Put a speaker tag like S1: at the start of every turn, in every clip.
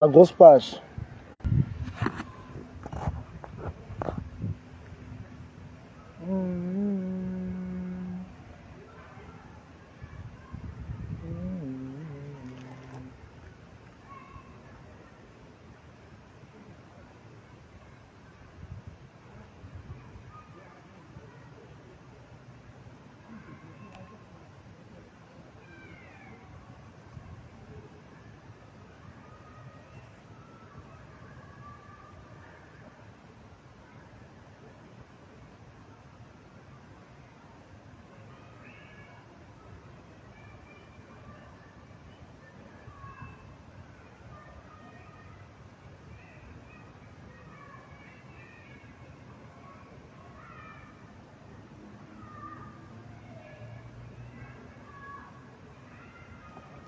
S1: La grosse page.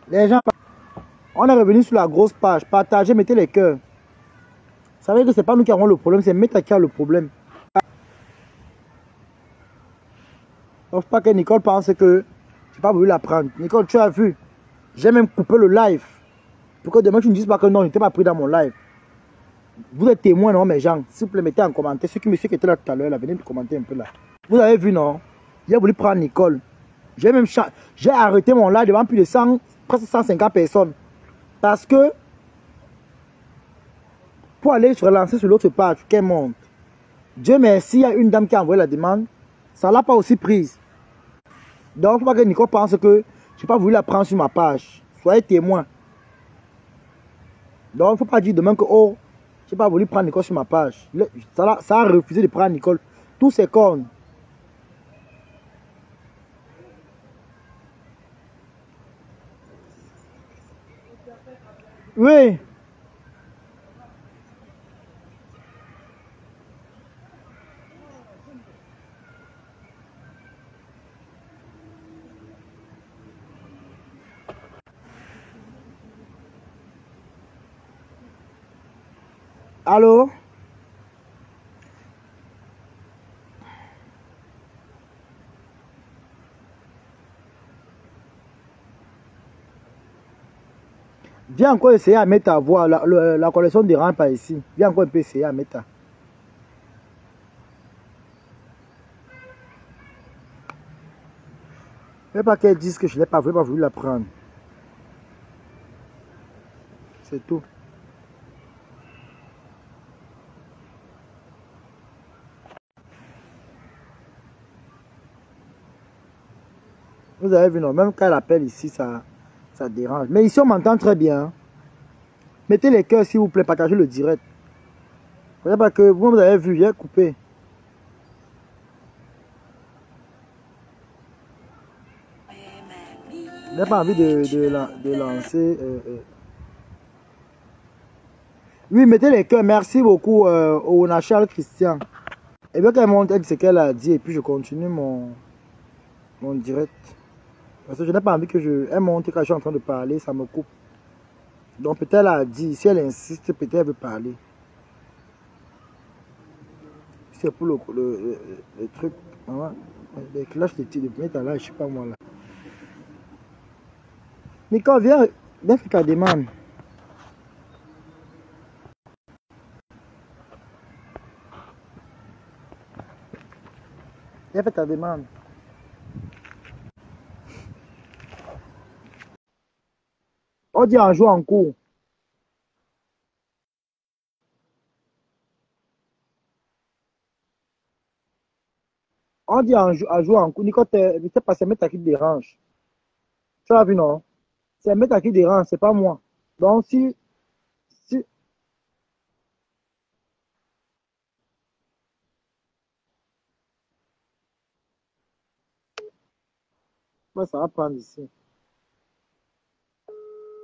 S1: Les gens, on est revenu sur la grosse page. Partagez, mettez les cœurs. Vous savez que ce n'est pas nous qui avons le problème, c'est Meta qui a le problème. Il ne faut pas que Nicole pense que je n'ai pas voulu la prendre. Nicole, tu as vu, j'ai même coupé le live. Pour que demain tu ne dises pas que non, je n'étais pas pris dans mon live. Vous êtes témoins, non, mes gens. S'il vous plaît, mettez en commentaire. Ceux qui étaient là tout à l'heure, venez me commenter un peu là. Vous avez vu, non? J'ai voulu prendre Nicole. J'ai arrêté mon live devant plus de 100, presque 150 personnes. Parce que, pour aller se relancer sur l'autre page, qu'elle monte. Dieu merci, il y a une dame qui a envoyé la demande. Ça ne l'a pas aussi prise. Donc, il ne faut pas que Nicole pense que je n'ai pas voulu la prendre sur ma page. Soyez témoins. Donc, il ne faut pas dire demain que, oh, je n'ai pas voulu prendre Nicole sur ma page. Ça a refusé de prendre Nicole. Tous ces cornes. Oui. Allô? Viens encore essayer à mettre ta voix. La connexion ne dérange pas ici. Viens encore un peu essayer à mettre ta. Ne pas qu'elle dise que je n'ai pas voulu la prendre. C'est tout. Vous avez vu, non? Même quand elle appelle ici, ça dérange. Mais ici, on m'entend très bien. Mettez les cœurs, s'il vous plaît. Partagez le direct. Vous savez pas que vous avez vu, j'ai coupé. Je n'ai pas envie de lancer. Oui, mettez les cœurs. Merci beaucoup au Nachal Christian. Et bien qu'elle monte, elle dit ce qu'elle a dit. Et puis je continue mon direct. Parce que je n'ai pas envie que elle monte quand je suis en train de parler, ça me coupe. Donc peut-être elle a dit, si elle insiste, peut-être elle veut parler. C'est pour le truc. Hein, les clashs de mettre là, je ne sais pas moi là. Nicole, viens faire ta demande. Viens faire ta demande. On dit en jouant en cours. On dit en jouant en cours. Nicole, je sais pas, c'est Meta qui te dérange. Tu as vu, non? C'est Meta qui dérange, c'est pas moi. Donc si ouais, ça va prendre ici.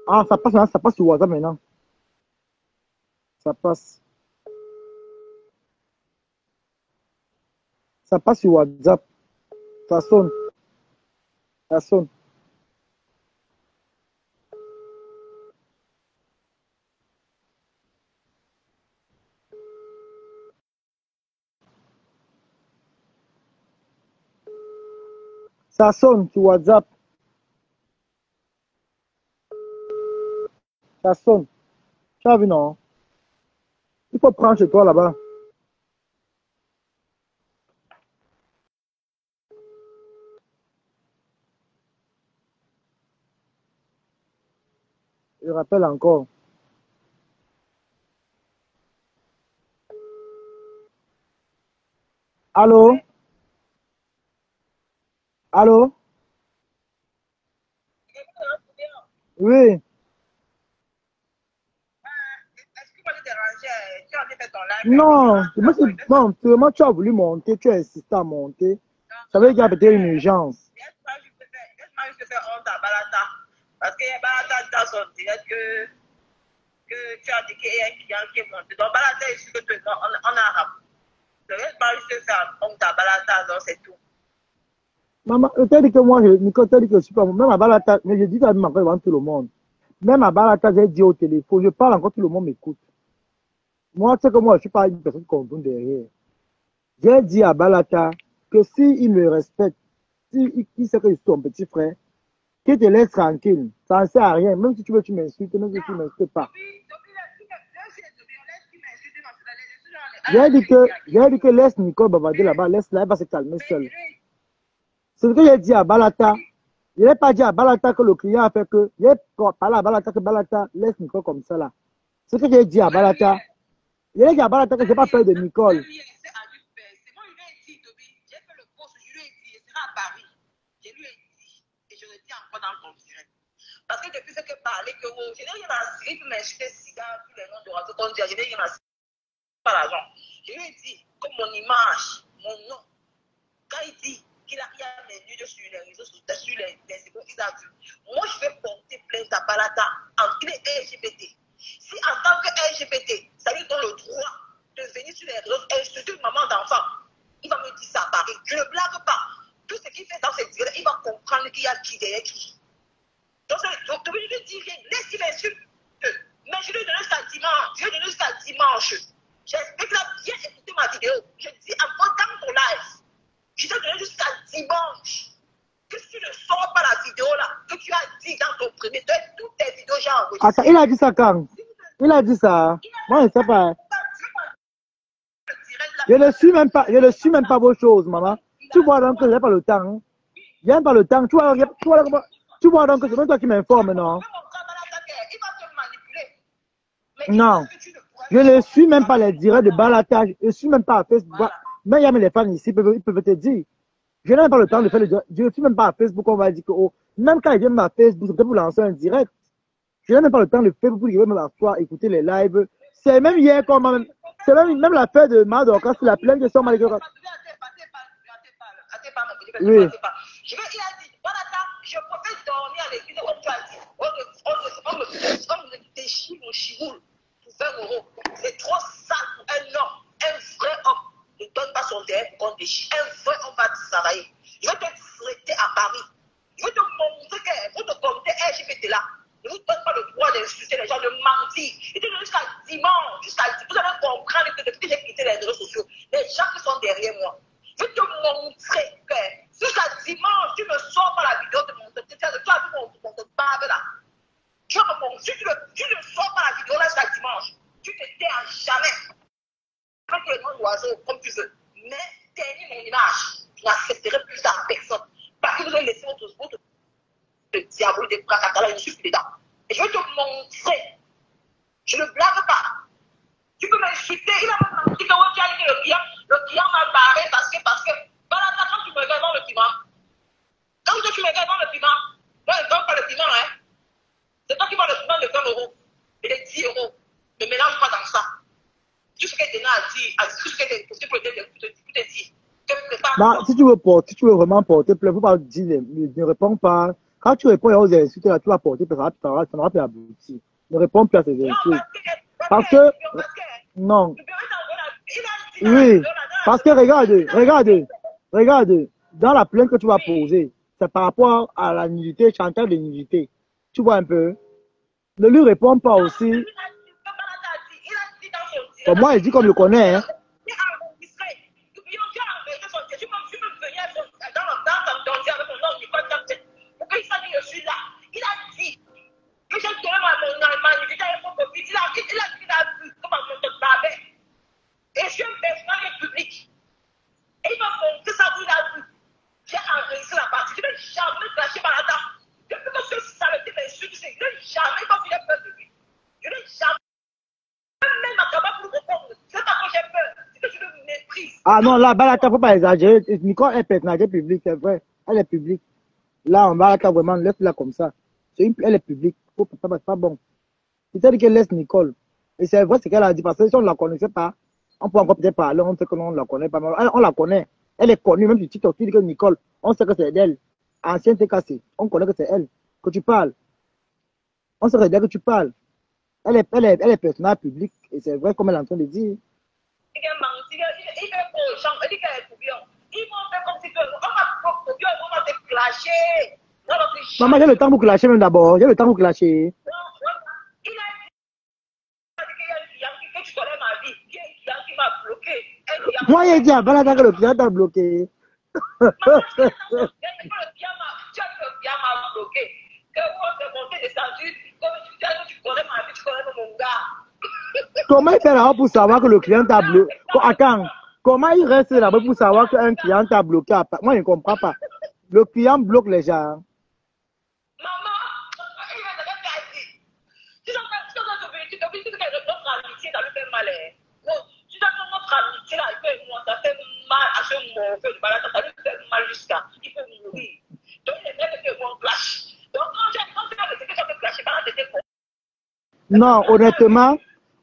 S1: Ah, ça passe, ça passe sur WhatsApp maintenant. Ça passe. Ça passe sur WhatsApp. Ça sonne. Ça sonne. Ça sonne sur WhatsApp. Ça sonne. Tu as vu, non? Il faut prendre chez toi là-bas. Je rappelle encore. Allô? Allô? Oui.
S2: Est-ce que moi je dérangeais? Tu as fait ton live
S1: Non, moi, bon, vraiment, tu as voulu monter, tu as insisté à monter. Ça veut dire qu'il y a peut-être une urgence.
S2: laisse-moi juste faire honte à Balata. Parce que Balata dit dans son direct que tu as dit qu'il y a un client qui est monté. Donc Balata est sûr que tu es en arabe. Donc laisse-moi juste faire honte à Balata, donc c'est tout.
S1: Maman, t'as dit que moi, Nicole, t'as dit que je suis pas. Même à Balata, mais je dis ça même encore devant tout le monde. Même à Balata, j'ai dit au téléphone, je parle encore, tout le monde m'écoute. Moi, tu sais que moi, je ne suis pas une personne qu'on tourne derrière. J'ai dit à Balata que s'il me respecte, s'il sait que je suis ton petit frère, qu'il te laisse tranquille. Ça ne sert à rien. Même si tu veux, tu m'insultes, même si tu ne m'insultes pas. J'ai dit que laisse Nicole bavarder là-bas, laisse-la, elle va se calmer seule. C'est ce que j'ai dit à Balata. Je n'ai pas dit à Balata que le client a fait que. J'ai parlé à Balata que Balata laisse Nicole comme ça là. C'est ce que j'ai dit à Balata. Je l'ai dit à Balata que je n'ai pas peur de Nicole.
S2: Parce que depuis ce que parler que je n'ai rien à cirer pour m'insulter cigare, tous les noms de radio qu'on dit, je n'ai rien à cirer par l'argent. Je lui ai dit que mon image, mon nom, quand il dit qu'il a mes nudes sur les réseaux sociaux, sur les il a vu. Moi, je vais porter plainte à Balata en qu'il est LGBT. Si en tant que LGBT, ça lui donne le droit de venir sur les réseaux et insulter une maman d'enfant, il va me dire ça à Paris. Je ne blague pas. Tout ce qu'il fait dans cette directs, il va comprendre qu'il y a qui derrière qui. Donc, je lui dis rien, laisse-il insulte. Mais je lui ai donné jusqu'à dimanche. Je lui ai donné jusqu'à dimanche. J'espère qu'il a bien écouté ma vidéo. Je dis encore dans ton live. Je t'ai donné jusqu'à dimanche. Que si tu ne sors pas la vidéo là, que tu as dit dans ton premier, toutes tes vidéos, j'ai enregistré.
S1: Attends, il a dit ça quand? Il a dit ça. Moi, je ne sais pas. Je ne suis même pas vos choses, maman. Tu vois donc que je n'ai pas le temps. Hein? Je n'ai pas le temps. Tu vois donc que c'est même toi qui m'informe, non? Non. Je ne suis même pas les directs de Balata. Je ne suis même pas à Facebook. Voilà. Mais il y a les fans ici, ils peuvent te dire. Je n'ai même pas le temps de faire le direct. Je ne suis même pas à Facebook. On va dire que, oh, même quand ils viennent à Facebook, c'est peut-être pour lancer un direct. Je n'ai même pas le temps de faire pour qu'ils viennent m'asseoir, écouter les lives. C'est même hier qu'on m'a même. C'est même l'affaire de Madorka, c'est la plainte de son malgré. Oui.
S2: Je vais, il a dit, Balata, je préfère dormir à l'église comme tu as dit. On me déchire mon chiboule pour 20 €. C'est trop sale pour un homme, un vrai homme. Ne donne pas son derrière pour qu'on déchire. Un vrai homme va travailler. Je vais te traiter à Paris. Je vais te montrer que votre communauté LGBT là ne vous donne pas le droit d'insulter les gens, de mentir. Et de jusqu'à dimanche, vous allez comprendre que depuis que j'ai quitté les réseaux sociaux, les gens qui sont derrière moi, je vais te montrer que jusqu'à dimanche, tu ne sors pas la vidéo de mon tu as vu mon barbe là. Tu ne sors pas la vidéo là jusqu'à dimanche. Tu te tais à jamais. Fais le nom d'oiseau comme tu veux. Mais termine mon image. Je n'accepterai plus à personne. Parce que vous avez laissé votre diable des bras à je suis dedans. Et je vais te montrer. Je ne blague pas. Tu peux m'insulter. Il a même dit que le client m'a barré parce que, voilà, quand tu me regardes dans le piment, quand tu me regardes dans le piment, moi je ne donne pas le piment, hein. C'est toi qui vends le piment de 20 € et de 10 €. Ne mélange pas dans ça. Tout ce que Dena a dit, tout ce que tu peux te dire.
S1: Bah, si tu veux vraiment porter plainte, il ne faut pas dire, ne réponds pas. Quand tu réponds aux insultes, tu vas porter plainte, ça n'aura plus abouti. Ne réponds plus à ces insultes. Parce que, non. Oui, parce que regarde, dans la plainte que tu vas poser, c'est par rapport à la nudité, chantage de nudité. Tu vois un peu? Ne lui réponds pas aussi. Pour moi, il dit comme je le connais, hein. Ah non, là, Balata, faut pas exagérer. Nicole est personnalité publique, c'est vrai. Elle est publique. Là, on Balata, vraiment, laisse-la comme ça. Elle est publique. C'est pas bon. C'est-à-dire qu'elle laisse Nicole. Et c'est vrai ce qu'elle a dit, parce que si on ne la connaissait pas, on peut encore peut-être parler, on sait que l'on ne la connaît pas. On la connaît. Elle est connue, même si TikTok, tu dis que Nicole, on sait que c'est d'elle. Ancienne TKC, on connaît que c'est elle. Que tu parles. On sait d'elle que tu parles. Elle est personnage public. Et c'est vrai comme elle est en train de dire. Maman, j'ai le temps pour clasher même d'abord. J'ai le temps pour clasher. Moi, j'ai dit à Balata que le client t'a bloqué. Comment il fait là-bas pour savoir que le client t'a bloqué? Attends, comment il reste là-bas pour savoir qu'un client t'a bloqué? Moi, je ne comprends pas. Le client bloque les gens. Non,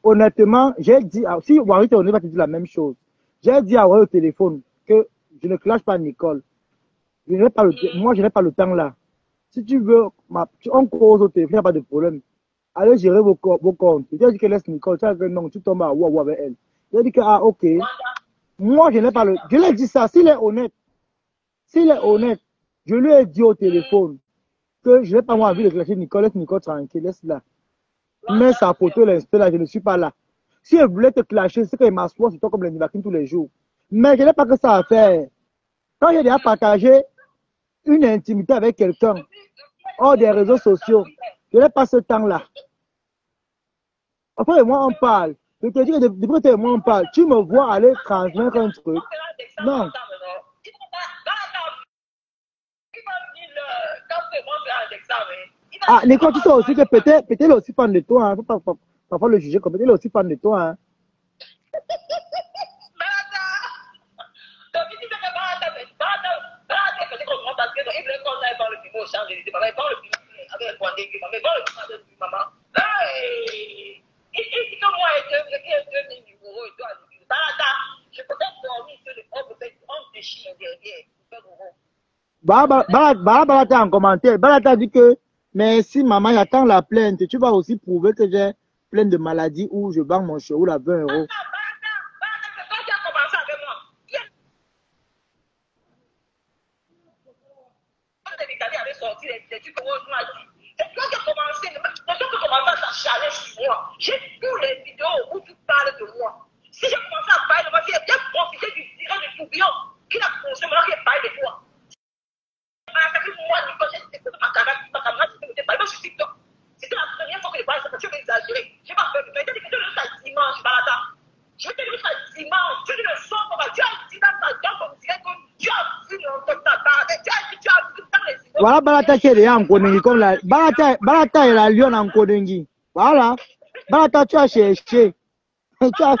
S1: honnêtement, j'ai dit, si Wari te va te dire la même chose, j'ai dit à Wari au téléphone que je ne clash pas Nicole. Moi, je n'ai pas le temps là. Si tu veux, on cause au téléphone, il n'y a pas de problème. Allez gérer vos comptes. J'ai dit que laisse Nicole, tu as dit non, tu tombes à Waouh avec elle. J'ai dit que, ah, ok. Moi, je n'ai pas le. Je lui ai dit ça, s'il est honnête, je lui ai dit au téléphone que je n'ai pas envie de clasher Nicole, laisse Nicole tranquille, laisse-la. Mais sa photo, l'instant là, je ne suis pas là. Si elle voulait te clasher, c'est qu'elle m'assoit sur toi comme les vaccins tous les jours. Mais je n'ai pas que ça à faire. Quand j'ai déjà partagé une intimité avec quelqu'un, hors des réseaux sociaux, je n'ai pas ce temps-là. Après, moi, on parle. Je te dis que depuis que moi, on parle, tu me vois aller transmettre un truc. Non. Ah, Nicole, tu sais aussi que peut-être elle est aussi fan de toi. Il ne faut pas parfois le juger comme peut-être elle est aussi fan de toi. Hein. Balata en commentaire. Balata dit que merci maman, j'attends la plainte. Tu vas aussi prouver que j'ai plein de maladies où je vends mon chevaux à 20 €.
S2: J'ai tous les vidéos où tu parles de moi. Si j'ai commencé à parler de moi, j'ai bien profité du tirage de tourbillon qui a consommé là qui parle de toi. C'était la première fois que je parlais de ça, tu veux exagérer. Je n'ai pas fait, mais tu as dit que tu le fais dimanche, Balata. Je te le fais dimanche, tu ne le sens pas, tu as dit dans ta gueule comme si tu as vu mon tata, tu as vu dans les yeux.
S1: Voilà, Balata qui est déjà en Konengi, comme la. Balata est la lionne en Konengi. Voilà. Balata, tu as cherché. Tu as.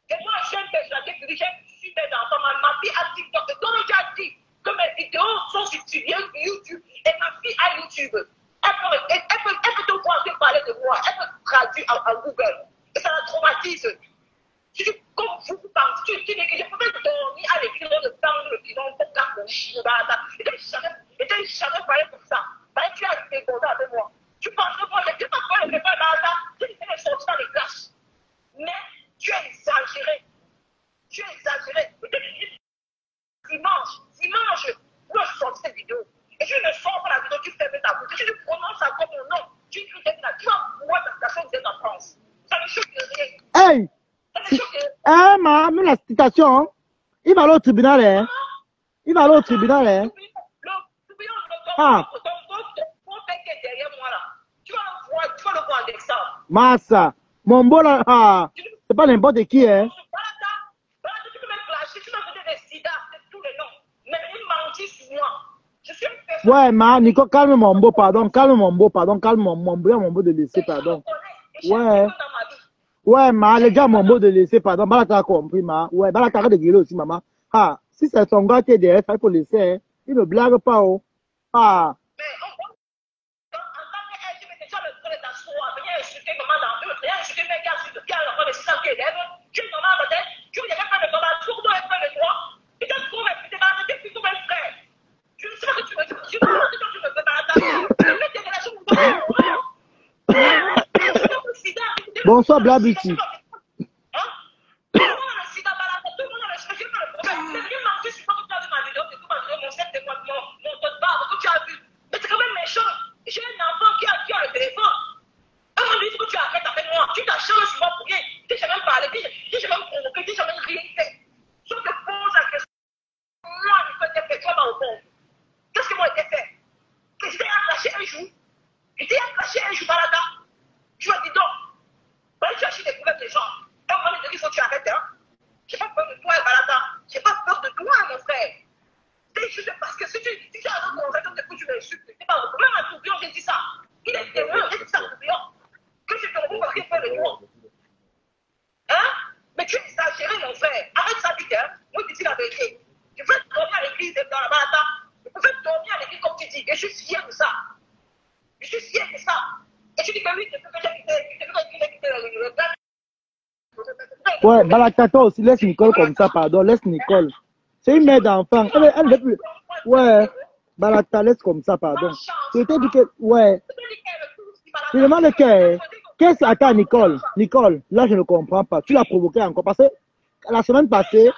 S2: Et moi, j'aime personnalité publique, j'aime suivre mes enfants. Ma fille a TikTok. Et comme j'ai dit que mes vidéos sont sur YouTube et ma fille a YouTube, elle peut te voir te parler de moi. Elle peut traduire en Google. Et ça la traumatise. Comme vous pensez, tu dis que je peux dormir à l'église de prendre le bidon pour qu'un bon chien. Et tu n'as jamais parlé comme ça. Tu as été content avec moi. Tu penses que moi, je ne sais pas quoi le faire dans ça. Tu dis que je sorti dans les classes. Mais tu es exagéré. Tu es exagéré. Dimanche, où je sors cette vidéo. Et tu ne sors pas la vidéo, tu fermes ta bouche. Tu ne prononces pas comme mon nom. Tu vas voir ta station de en France. Ça ne choque rien.
S1: Hey! Même la citation, hein? Il va aller au tribunal, hein? Il va aller au tribunal, hein? Ah!
S2: Tu vas le voir avec ça.
S1: Massa! Mon beau là, ah! C'est pas n'importe qui, hein? Ouais, Nico, calme mon beau, pardon, calme mon beau, de laisser, pardon. Ouais. Ouais, ma, les gars, mon mot de laisser, pardon. Balata a compris, ma. Ouais, Balata arrête de gueuler aussi, maman. Ah, si c'est son gars qui est derrière, il faut laisser, hein. Il ne blague pas, oh. Ah.
S2: Mais en tant qu'LGBT, tu as le droit de t'asseoir, venir insulter maman dans deux, venir insulter mes gars sur le pied, alors qu'on est 600 élèves. Tu es maman, peut-être, tu n'as pas de maman, tu dois être de toi. Et tu as trouvé, tu t'es pas arrêté, tu trouves un frère. Je ne sais pas que tu veux, je ne sais pas que tu me fais par la table. Tu mets tes relations pour toi.
S1: Bonsoir, Blabuti.
S2: J'ai un enfant qui a le téléphone. Un moment donné, que tu arrêtes avec moi. Tu t'acharnes sur moi pour rien. Tu n'as jamais parlé, tu n'as jamais provoqué, tu n'as jamais rien fait. Si on te pose la question, moi, je peux te faire, tu vas pas répondre. Qu'est-ce que moi j'ai fait? Que j'étais attaché un jour. J'étais attaché un jour par là-bas. Tu vas dire non. Tu achètes des problèmes des gens. Un moment donné, il faut que tu arrêtes. Hein. J'ai pas peur de toi, Balada. J'ai pas peur de toi, mon frère. C'est juste parce que si tu as un convaincre comme des coups, tu m'insultes. C'est pas même à Tourbillon, j'ai dit ça. Il est témoin, j'ai dit ça à Tourbillon. Que je te retrouve rien faire de toi. Hein? Mais tu es exagéré, mon frère. Arrête ça vite, hein. Moi, je dis la vérité. Je veux dormir à l'église dans la Balada. Je peux dormir à l'église comme tu dis. Et je suis fier de ça. Je suis fier de ça. Et tu dis que oui, tu peux quitter le plan.
S1: Ouais, Balata, toi aussi, laisse Nicole comme ça, pardon. Laisse Nicole. C'est une mère d'enfant. Elle veut plus. Ouais, Balata, laisse comme ça, pardon. Je t'ai dit que, ouais. Je demande qu'est-ce que, attends, Nicole, là, je ne comprends pas. Tu l'as provoqué encore. Parce que la semaine passée,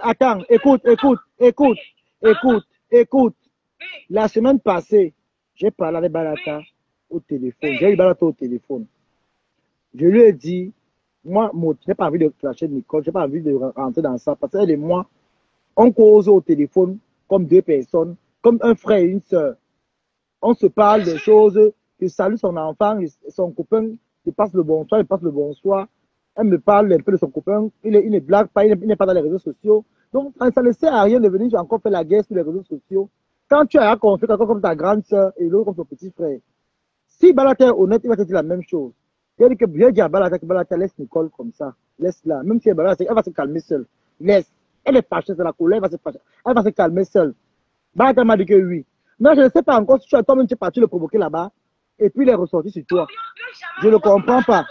S1: attends, écoute. La semaine passée, j'ai parlé avec Balata au téléphone. J'ai eu Balata au téléphone. Je lui ai dit, moi, je n'ai pas envie de clasher Nicole, je n'ai pas envie de rentrer dans ça. Parce qu'elle et moi, on cause au téléphone comme deux personnes, comme un frère et une soeur. On se parle des choses, je salue son enfant, son copain, il passe le bonsoir, elle me parle un peu de son copain, il ne blague pas, il n'est pas dans les réseaux sociaux. Donc, ça ne sert à rien de venir encore faire la guerre sur les réseaux sociaux. Quand tu as construit quelqu'un comme ta grande soeur et l'autre comme ton petit frère, si Balata est honnête, il va te dire la même chose. Il a dit à Balata, laisse Nicole comme ça, laisse-la. Même si elle va se calmer seule. Laisse. Elle est fâchée, c'est la colère, elle va se calmer seule. Balata m'a dit que oui. Mais je ne sais pas encore si toi-même tu es parti le provoquer là-bas et puis il est ressorti sur toi. Je ne comprends pas.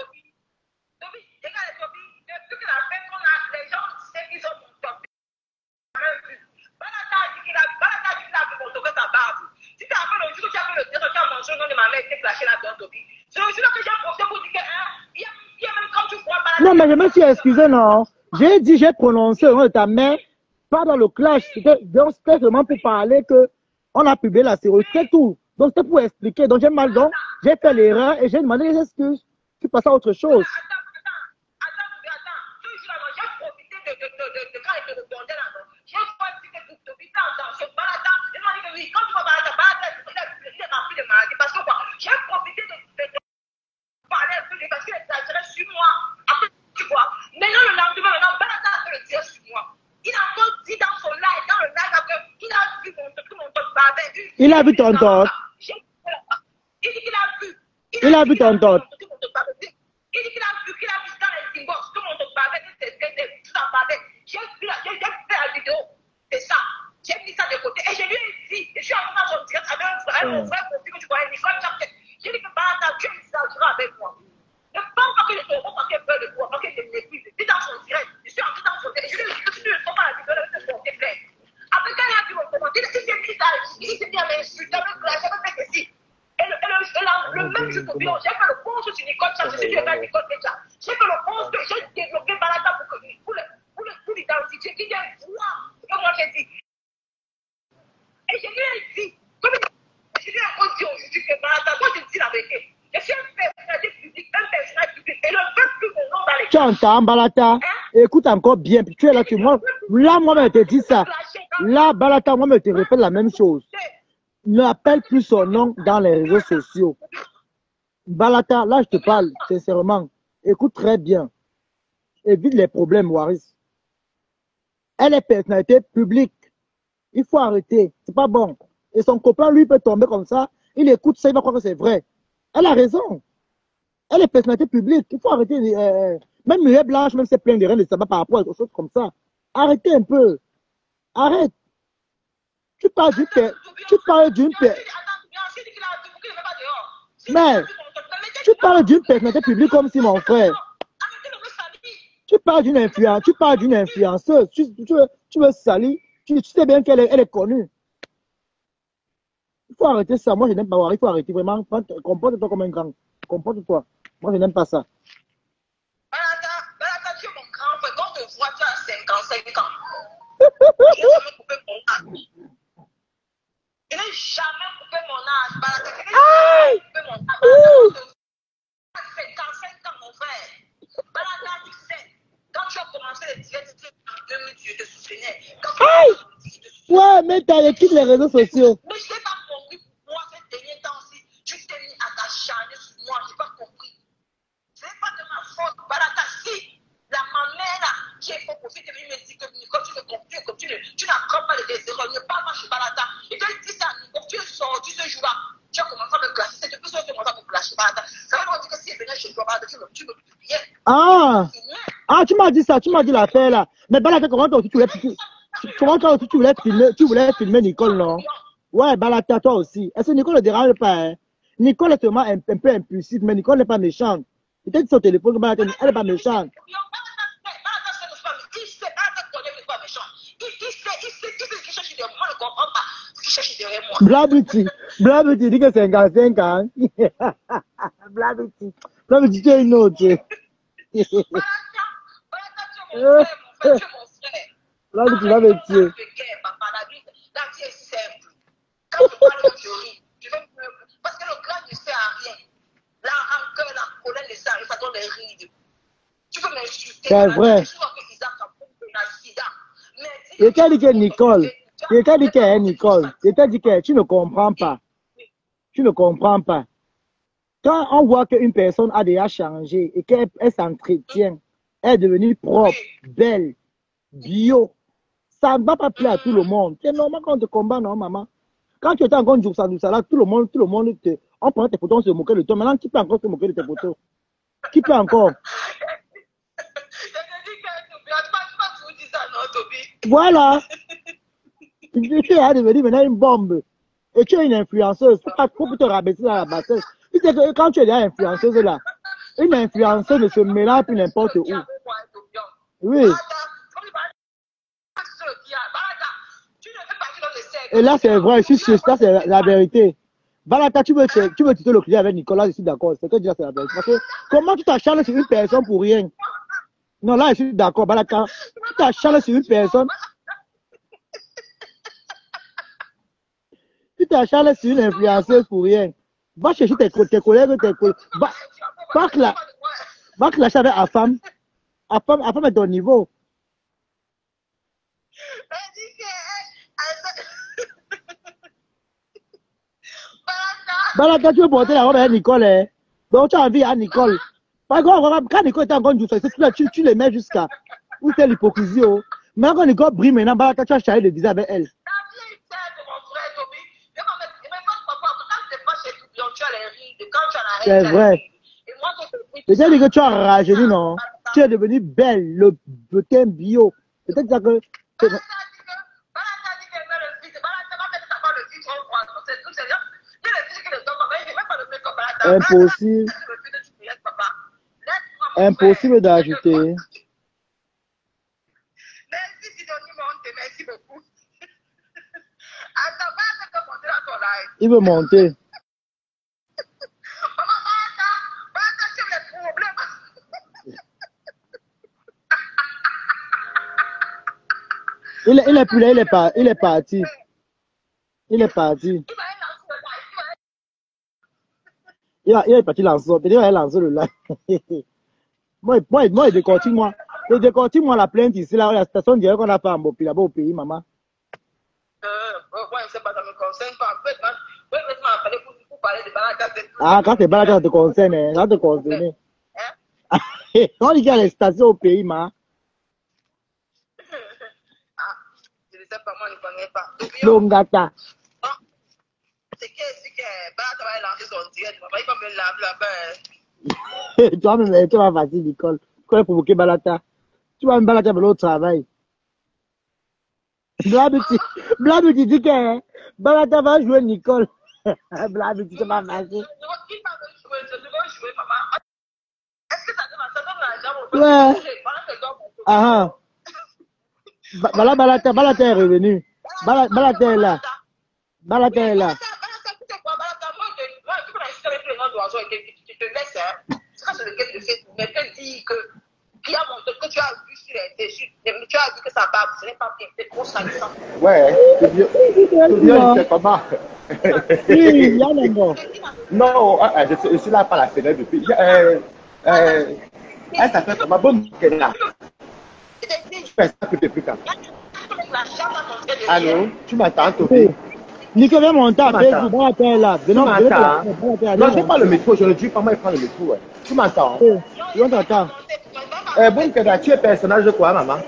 S1: Non, mais je me suis excusé, non. J'ai dit, j'ai prononcé le nom de ta mère, pas dans le clash. C'était seulement pour parler que on a publié la série, c'est tout. Donc, c'était pour expliquer. Donc, j'ai mal, donc, j'ai fait l'erreur et j'ai demandé des excuses. Tu passes à autre chose.
S2: J'ai profité de parler un peu parce qu'il exagérait sur moi. Après, tu vois. Maintenant, le lendemain, Balata a fait le dire sur moi. Il a encore dit dans son live, qu'il a vu mon barbet.
S1: Il a vu ton torse.
S2: Il dit qu'il a vu.
S1: Il a vu ton torse.
S2: Il dit qu'il a vu dans les inbox que mon barbet était tout en barbet. J'ai fait la vidéo. C'est ça. J'ai mis ça de côté. Et je lui ai dit, je suis en train de dire avec mon frère profil que tu connais, Nicole Chapter. J'ai dit que Balata, tu es exagéré avec moi. Ne pense pas que je te rends parce qu'elle peur de toi, parce que je m'épuise. C'est dans son direct. Je suis en train de son direct. Je lui ai dit que tu ne peux pas la vidéo de te porter plainte. Après, quand il a vu mon commentaire, il s'est mis ça. Il s'est mis à m'insulter, à me clasher, à me faire ceci. Et le même jour, j'ai fait le post sur Nicole Chapter. Si tu es avec Nicole déjà, j'ai fait le post que j'ai développé Balata pour l'identifier. Qu'il y a un droit. C'est comme moi j'ai dit. Et je lui ai dit, comme je lui ai encore dit aujourd'hui que Balata, moi je dis la vérité. Je suis un personnage public, et ne veux plus mon nom dans les...
S1: Tu entends, Balata? Écoute encore bien, puis tu es là, moi, je te dis ça. Là, Balata, moi, je te répète la même chose. N'appelle plus son nom dans les réseaux sociaux. Balata, là, je te parle, sincèrement. Écoute très bien. Évite les problèmes, Waris. Elle est personnalité publique. Il faut arrêter. C'est pas bon. Et son copain, lui, peut tomber comme ça. Il écoute ça, il va croire que c'est vrai. Elle a raison. Elle est personnalité publique. Il faut arrêter. Même Mireille Blanche, même c'est plein de reines de sabbat par rapport aux choses comme ça. Arrêtez un peu. Arrête. Tu parles d'une paix. Tu parles d'une paix. Mais tu parles d'une personnalité publique comme si mon frère. Tu parles d'une influence. Tu parles d'une influenceuse. Tu veux salir. Tu sais bien qu'elle est connue. Il faut arrêter ça. Moi, je n'aime pas voir. Il faut arrêter vraiment. Comporte-toi comme un grand. Comporte-toi. Moi, je n'aime pas ça.
S2: Balata, tu es mon grand frère. Quand je te vois, tu as 55 ans. Je n'ai jamais coupé mon âge. Je n'ai jamais coupé mon âge. Balata, je n'ai jamais coupé mon âge. Tu as 55 ans, mon frère. Balata, tu sais, quand tu as commencé les directs en 2000, je te souvenais. Quand tu as commencé, je te souvenais.
S1: Ouais, mais t'as quitté les réseaux sociaux.
S2: Mais je n'ai pas compris pourquoi ces derniers temps-ci, tu t'es mis à t'acharner sur moi. Je n'ai pas compris. Ce n'est pas de ma faute. Balata, si la maman là, qui est pour profiter, me dit que Nicole, tu n'apprends pas les erreurs. Ne parle pas chez Balata. Il te dit ça, Nicole, tu es sorti ce jour-là. Tu as commencé à me classer. C'est depuis ce jour-là que tu me classes chez Balata. Ça veut dire que si elle venait chez toi, Balata, tu me publiais.
S1: Ah, tu m'as dit ça, tu m'as dit l'affaire là. Mais Balata, comment toi aussi tu voulais filmer Nicole, non? Ouais, Balata, toi aussi. Est-ce que Nicole ne dérange pas, hein? Nicole est seulement un peu impulsive, mais Nicole n'est pas méchante. Peut-être sur téléphone que Balata, elle n'est pas méchante. Blabuti dit que 55 ans. Blabuti, tu es une autre. Blabuti va me tuer.
S2: La vie est simple. Quand je parle de théorie, je vais me... Parce que le gars ne sert à rien. La rancœur, la colère ne sert à rien, ça donne des rides. Tu peux m'insulter.
S1: C'est vrai. Et quand dit que Nicole, et quand dit que Nicole, et quand dit que tu ne comprends pas. Tu ne comprends pas. Quand on voit qu'une personne a déjà changé et qu'elle s'entretient, elle est devenue propre, belle, bio, ça ne va pas plaire à tout le monde. C'est normal quand on te combat, non, maman? Quand tu étais encore du salade, tout le monde on prenait tes photos, on se moquait de toi. Maintenant, qui peut encore se moquer de tes photos? Qui peut encore? Voilà. Tu es devenue maintenant une bombe. Et tu es une influenceuse. Faut te rabaisser dans la bataille. Tu sais que quand tu es déjà influenceuse là, une influenceuse ne se mélange plus n'importe où. Oui. Et là, c'est vrai, ça c'est la vérité. Balata, tu veux tuer le client avec Nicolas, je suis d'accord. C'est que déjà c'est la vérité. Parce que comment tu t'acharnes sur une personne pour rien? Non, là, je suis d'accord, Balata. Tu t'acharnes sur une personne. Tu t'acharnes sur une influenceuse pour rien. Va chercher tes collègues. Va clasher avec la femme. La femme est au niveau. Balata, tu veux porter la robe à Nicole, hein? Donc tu as envie à Nicole. Par contre, quand Nicole est encore du tu les mets jusqu'à où c'est l'hypocrisie. Oh. Mais quand Nicole brille maintenant, Balata, tu as chargé de dire avec elle. C'est vrai. Peut-être que tu as rajeuni, non? Tu es devenue belle, le butin bio. Peut-être que... Impossible. Impossible d'ajouter.
S2: Merci Sidonie Monte, merci beaucoup.
S1: Il veut monter. Il est plus là, il est parti. Il est parti. Il est parti lancer. Il va lancer le live. Moi, il décortique moi. Il décortique moi la plainte ici, là, la station directe qu'on a fait là-bas au pays, maman.
S2: Ouais, c'est pas, ça me concerne pas. En fait, moi, je m'appelais pour parler de Balata.
S1: Ah, quand c'est Balata, ça te concerne, hein. Ça te concerne. On dit qu'il y a les stations au pays, ma.
S2: Je ne sais pas, moi, je ne connais pas.
S1: Longata.
S2: C'est que Balata va lancer son direct, il va me laver là-bas.
S1: Tu vas me mettre, tu vas facile, Nicole. Tu vas provoquer Balata. Tu vas me Balata pour l'autre travail. Blague, tu dis que Balata va jouer Nicole. Blague, tu vas facile.
S2: Il va me jouer, je devais jouer, maman. Est-ce que ça donne l'argent?
S1: Ouais. Ah ah. Balata est revenu. Balata est là. Balata est là.
S2: Tu te laisses, hein. C'est sur lequel je fais. Mais te dis que tu as vu sur les dessus, tu as dit que ça va, ce n'est pas bien, c'est trop salissant.
S3: Ouais, c'est bien, c'est comment?
S1: Oui, il y a un bon.
S3: Non, je suis là par la fenêtre depuis. Ça fait comment? Bon, là. Tu fais ça depuis quand? Allô, tu m'entends, Tobi?
S1: Nico, viens monter à Facebook, Balata est là.
S3: Tu m'entends? Non, je prends le métro, je ne dis pas moi, il prend le métro. Ouais. Tu m'entends?
S1: Oui, on t'entend.
S3: Bon, tu es personnage de quoi, maman?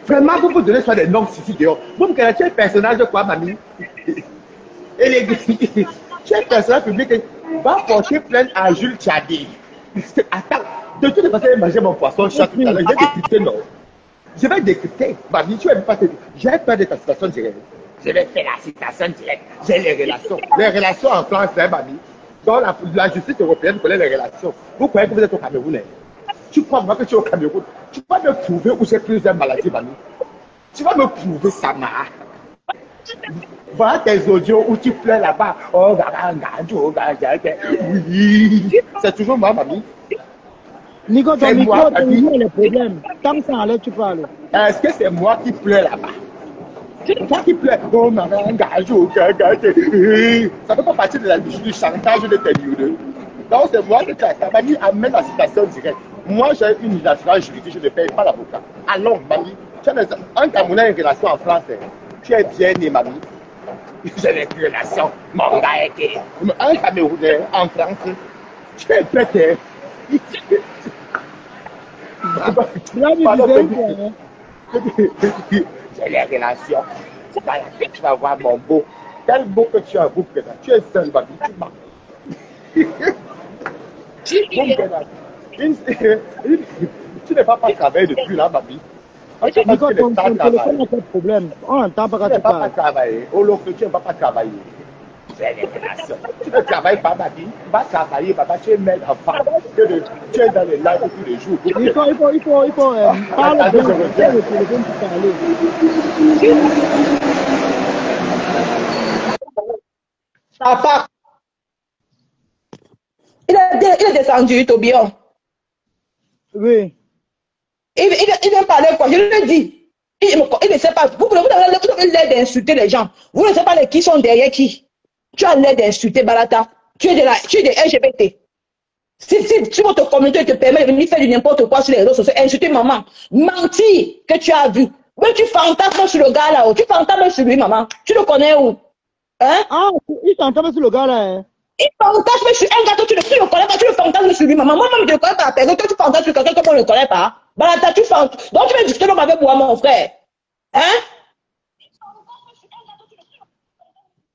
S3: Vraiment, vous vous donnez soit des noms ici dehors. Bon, tu es personnage de quoi, mamie? Et les tu es personnage public, va porter plainte à Jules Tchadé. Attends, de toute façon, je vais manger mon poisson chaque tout à l'heure. Je vais décrypter, non? Je vais décrypter. Mamie, tu n'aimes pas te dire. J'ai peur de ta citation directe. Je vais faire la citation directe. J'ai les relations. Les relations en France, hein, mamie. Dans la justice européenne connaît les relations. Vous croyez que vous êtes au Cameroun? Tu crois moi que tu es au Cameroun? Tu vas me prouver où j'ai plusieurs maladies, mamie. Tu vas me prouver ça, ma. Voilà tes audios où tu pleures là-bas. Oh, oui. C'est toujours moi, mamie.
S1: Nico, ton micro, ton micro, les problèmes. Tant que ça enlève, tu parles.
S3: Est-ce que c'est moi qui pleure là-bas? C'est toi qui pleure. Oh, maman, ça ne peut pas partir du chantage de tes lieux. Donc, c'est moi qui t'ai. Mamie, amène la citation directe. Moi, j'ai une assurance juridique, je ne paye pas l'avocat. Allons, mamie. Un Camerounais a une relation en France. Tu es bien né, mamie. J'ai des relations. Mon gars était. Un Camerounais en France. Tu es bête. J'ai les relations. Tu vas voir mon beau. Quel beau que tu as, beau que tu es seul, mamie. Tu n'es pas travaillé depuis là, mamie.
S1: Nico, ton téléphone a quel problème? On n'entend pas quand tu parles.
S3: Tu ne vas pas travailler. Au local, tu ne vas pas travailler. C'est les relations. Tu ne travailles pas, mamie. Tu vas travailler, papa. Tu es mère enfant. Tu es dans les lives tous les jours.
S1: Il faut parler de le téléphone pour parler.
S2: Papa, il est descendu, Tobion.
S1: Oui.
S2: Il vient parler quoi? Je lui ai dit. Il ne sait pas. Vous avez l'air d'insulter les gens. Vous ne savez pas qui sont derrière qui. Tu as l'air d'insulter Balata. Tu es des LGBT. Si votre communauté te permet de venir faire du n'importe quoi sur les réseaux sociaux, insulter maman, mentir que tu as vu. Mais tu fantasmes sur le gars là-haut. Tu fantasmes sur lui, maman. Tu le connais où? Hein?
S1: Ah, il fantasme sur le gars là. Hein?
S2: Il fantasme sur un gars, tu le connais pas, tu le fantasmes sur lui, maman. Moi-même, je ne connais pas la personne. Toi, tu fantasmes sur quelqu'un que moi, je ne connais pas. Balata, tu fantasmes. Donc, tu veux discuter avec moi, mon frère. Hein?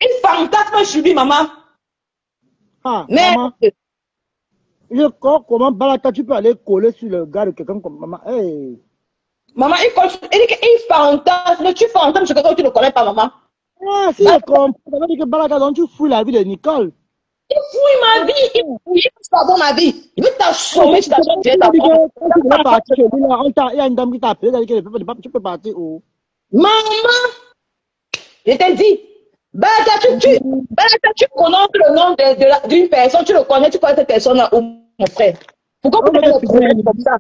S2: Il fantasme sur lui, maman.
S1: Ah,
S2: mais
S1: maman. Comment Balata, tu peux aller coller sur le gars de quelqu'un comme maman? Hey.
S2: Maman, il fantasme. Tu fantasmes sur quelqu'un que tu ne connais pas, maman.
S1: Ah, si je comprends, ça veut dire que Balata, donc tu fouilles la vie de Nicole.
S2: Il fouille ma vie, il fouille ma vie. Il veut t'assommer sur ta zone, tu es ta
S1: il y a une dame qui t'a appelé, tu peux partir où?
S2: Maman, je t'ai dit, tu prononces le nom d'une personne, tu le connais, tu connais cette personne-là, mon frère. Pourquoi vous me filmez comme ça?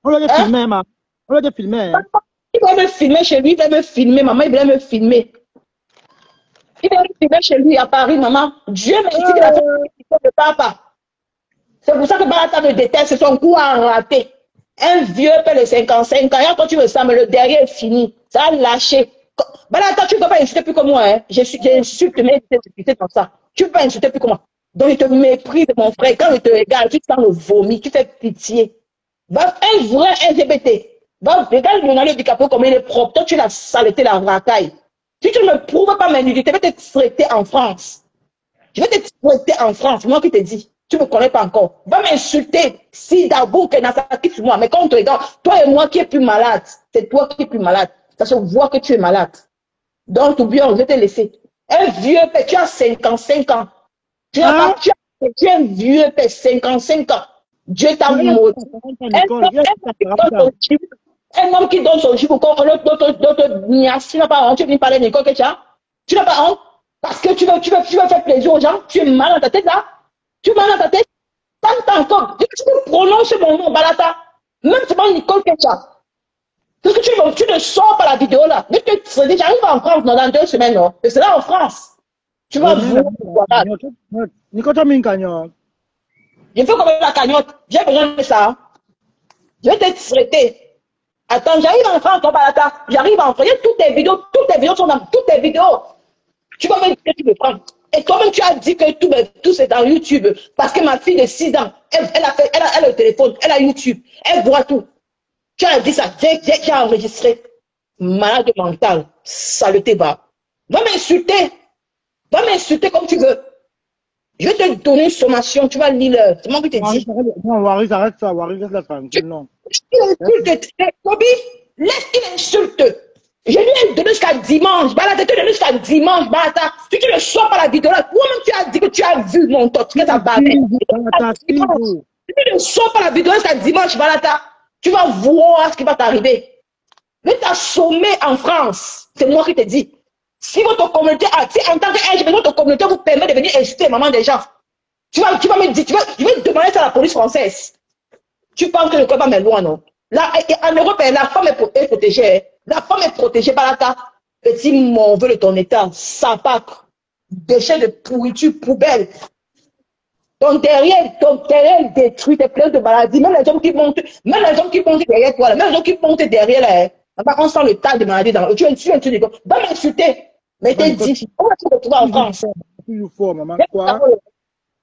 S1: On l'a filmé, maman. On l'a filmé.
S2: Il va me filmer chez lui, il va me filmer, maman, il va me filmer. Il va me filmer chez lui à Paris, maman. Dieu merci qu'il a fait ne parle pas. C'est pour ça que Balata me déteste, son coup a raté. Un vieux père de 55 ans, quand tu me sens, mais le derrière est fini. Ça a lâché. Balata, tu ne peux pas insulter plus que moi. Hein. J'insulte, mais c'est comme ça. Tu ne peux pas insulter plus que moi. Donc, je te méprise, mon frère. Quand je te regarde, tu sens le vomi, tu fais pitié. Va, un vrai LGBT. Va, regarde Leonardo DiCaprio comme il est propre. Toi, tu l'as saleté, la racaille. Si tu ne me prouves pas ma nudité, je vais te traiter en France. Je vais te traiter en France, moi qui te dis. Tu ne me connais pas encore. Va m'insulter. Si d'abord que ça quitte moi. Mais quand on te regarde, toi et moi qui es plus malade. C'est toi qui es plus malade. Ça se voit que tu es malade. Donc, tout bien, je vais te laisser. Un vieux père, tu as 55 ans. Tu es un vieux père, 55 ans. Dieu t'a maudit. Un homme qui donne son chiffre encore l'autre niasse. Tu n'as pas honte. Tu viens parler de Nicole Kecha. Tu n'as pas honte. Parce que tu veux faire plaisir aux gens. Tu es mal dans ta tête là. Tu es mal dans ta tête. Tant encore. Tu peux prononcer mon nom, Balata. Même si c'est Nicole Kecha. Parce que tu ne sors pas la vidéo là. J'arrive en France dans 2 semaines. Non? C'est là en France. Tu vas voir.
S1: Nicole, tu as mis une cagnotte.
S2: Je fais comme la cagnotte. J'ai besoin de ça. Je vais te traiter. Attends, j'arrive en France, Balata. J'arrive en France. Toutes tes vidéos sont dans toutes tes vidéos. Tu vas me dire que tu me prends. Et toi-même, tu as dit que tout c'est dans YouTube. Parce que ma fille de 6 ans, elle a le téléphone, elle a YouTube. Elle voit tout. Tu as dit ça. J'ai enregistré. Malade mental. Saleté bas. Va m'insulter. Va m'insulter comme tu veux. Je vais te donner une sommation. Tu vas lire. C'est moi qui te dis.
S1: Non, Waris, arrête ça. Waris, laisse la tranquille. Non.
S2: Kobi, laisse qu'il insulte. Je lui ai donné jusqu'à dimanche. Balata, tu donné jusqu'à dimanche. Balata, si tu ne sors pas la vidéo là, toi-même tu as dit que tu as vu mon tot, que ça bavait. Si tu ne sors pas la vidéo jusqu'à dimanche, Balata, tu vas voir ce qui va t'arriver. Mais tu as sommé en France. C'est moi qui te dis. Si votre communauté, si en tant que votre communauté vous permet de venir insulter maman des gens, tu vas me dire, je vais demander ça à la police française. Tu penses que le corps va me loin, non? Là, en Europe, la femme est protégée. La femme est protégée par la ta. Petit mauvais de ton état, sapac, déchets de pourriture, poubelle. Ton derrière détruit, t'es plein de maladies. Même les hommes qui montent derrière toi, même les hommes qui montent derrière là, on sent le tas de maladies dans le. Tu va m'insulter. Mais t'es dit, on va se retrouver en France.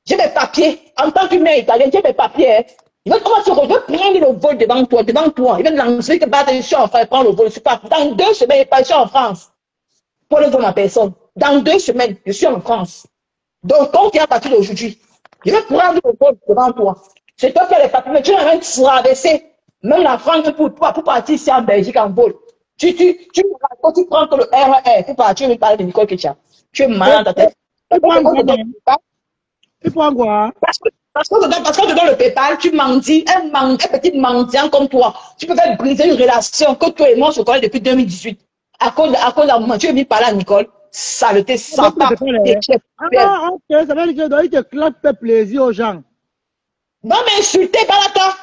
S2: J'ai mes papiers. En tant qu'humain italien, j'ai mes papiers. Hein. Il va commencer à prendre le vol devant toi. Il va lancer que je suis en France, prendre le vol. Dans 2 semaines, je suis en France. Pour le voir ma personne. Dans 2 semaines, je suis en France. Donc, quand tu es à partir d'aujourd'hui, je vais prendre le vol devant toi. C'est toi qui as les papiers, mais tu n'as rien traversé. Même la France pour toi, pour partir ici en Belgique en vol. Tu prends le RER pour partir, je vais parler de Nicole Kecha. Tu es malade dans ta tête.
S1: Tu prends quoi?
S2: Parce que dans le PayPal, tu mendis, un petit mendiant comme toi. Tu peux faire briser une relation que toi et moi se connaissons depuis 2018. À cause de la maman, tu es venu parler à Nicole. Saleté, sympa.
S1: Ah, ok, ça veut dire que il te claque, fait plaisir aux gens.
S2: Va m'insulter, Balata.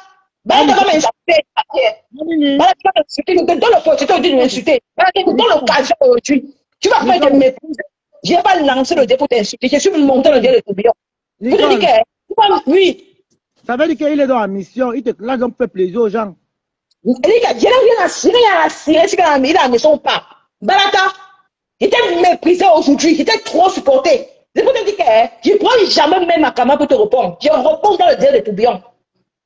S2: Balata va m'insulter. Balata va m'insulter. Je te donne l'opportunité de m'insulter. Balata, je te donne l'occasion aujourd'hui. Tu vas faire de m'épouser. Je n'ai pas lancé le dépôt d'insulter. Je suis monté le dieu de tourbillon. Je te dis que. Oui.
S1: Ça veut dire qu'il est dans la mission, il te claque, on fait plaisir aux gens.
S2: Il n'ai rien à cirer si il est à la maison ou pas. Balata, il était méprisé aujourd'hui, il était trop supporté. Je peux te dire que je ne pourrai jamais même ma caméra pour te répondre. Je réponds dans le dieu de tourbillon.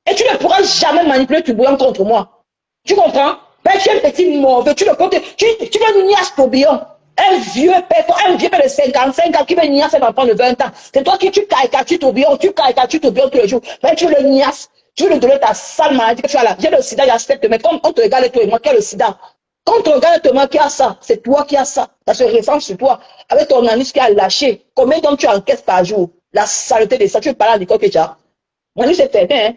S2: Et tu ne pourras jamais manipuler tourbillon contre moi. Tu comprends? Ben, tu es un petit mauvais, tu veux niasse tourbillon. Un vieux père de 55 ans qui veut niasse un enfant de 20 ans. C'est toi qui tu caricatures tourbillon tous les jours. Mais tu le niasses. Tu veux le donner ta sale maladie que tu as là. J'ai le sida, j'accepte. Mais comme on te regarde toi et moi, qui a le sida? Quand on te regarde toi et moi, qui a ça? C'est toi qui as ça. Ça se ressent sur toi. Avec ton organisme qui a lâché. Combien d'hommes tu encaisses par jour? La saleté de ça. Tu veux parler à Nicole Kecha? Mon anus c'est fermé, hein.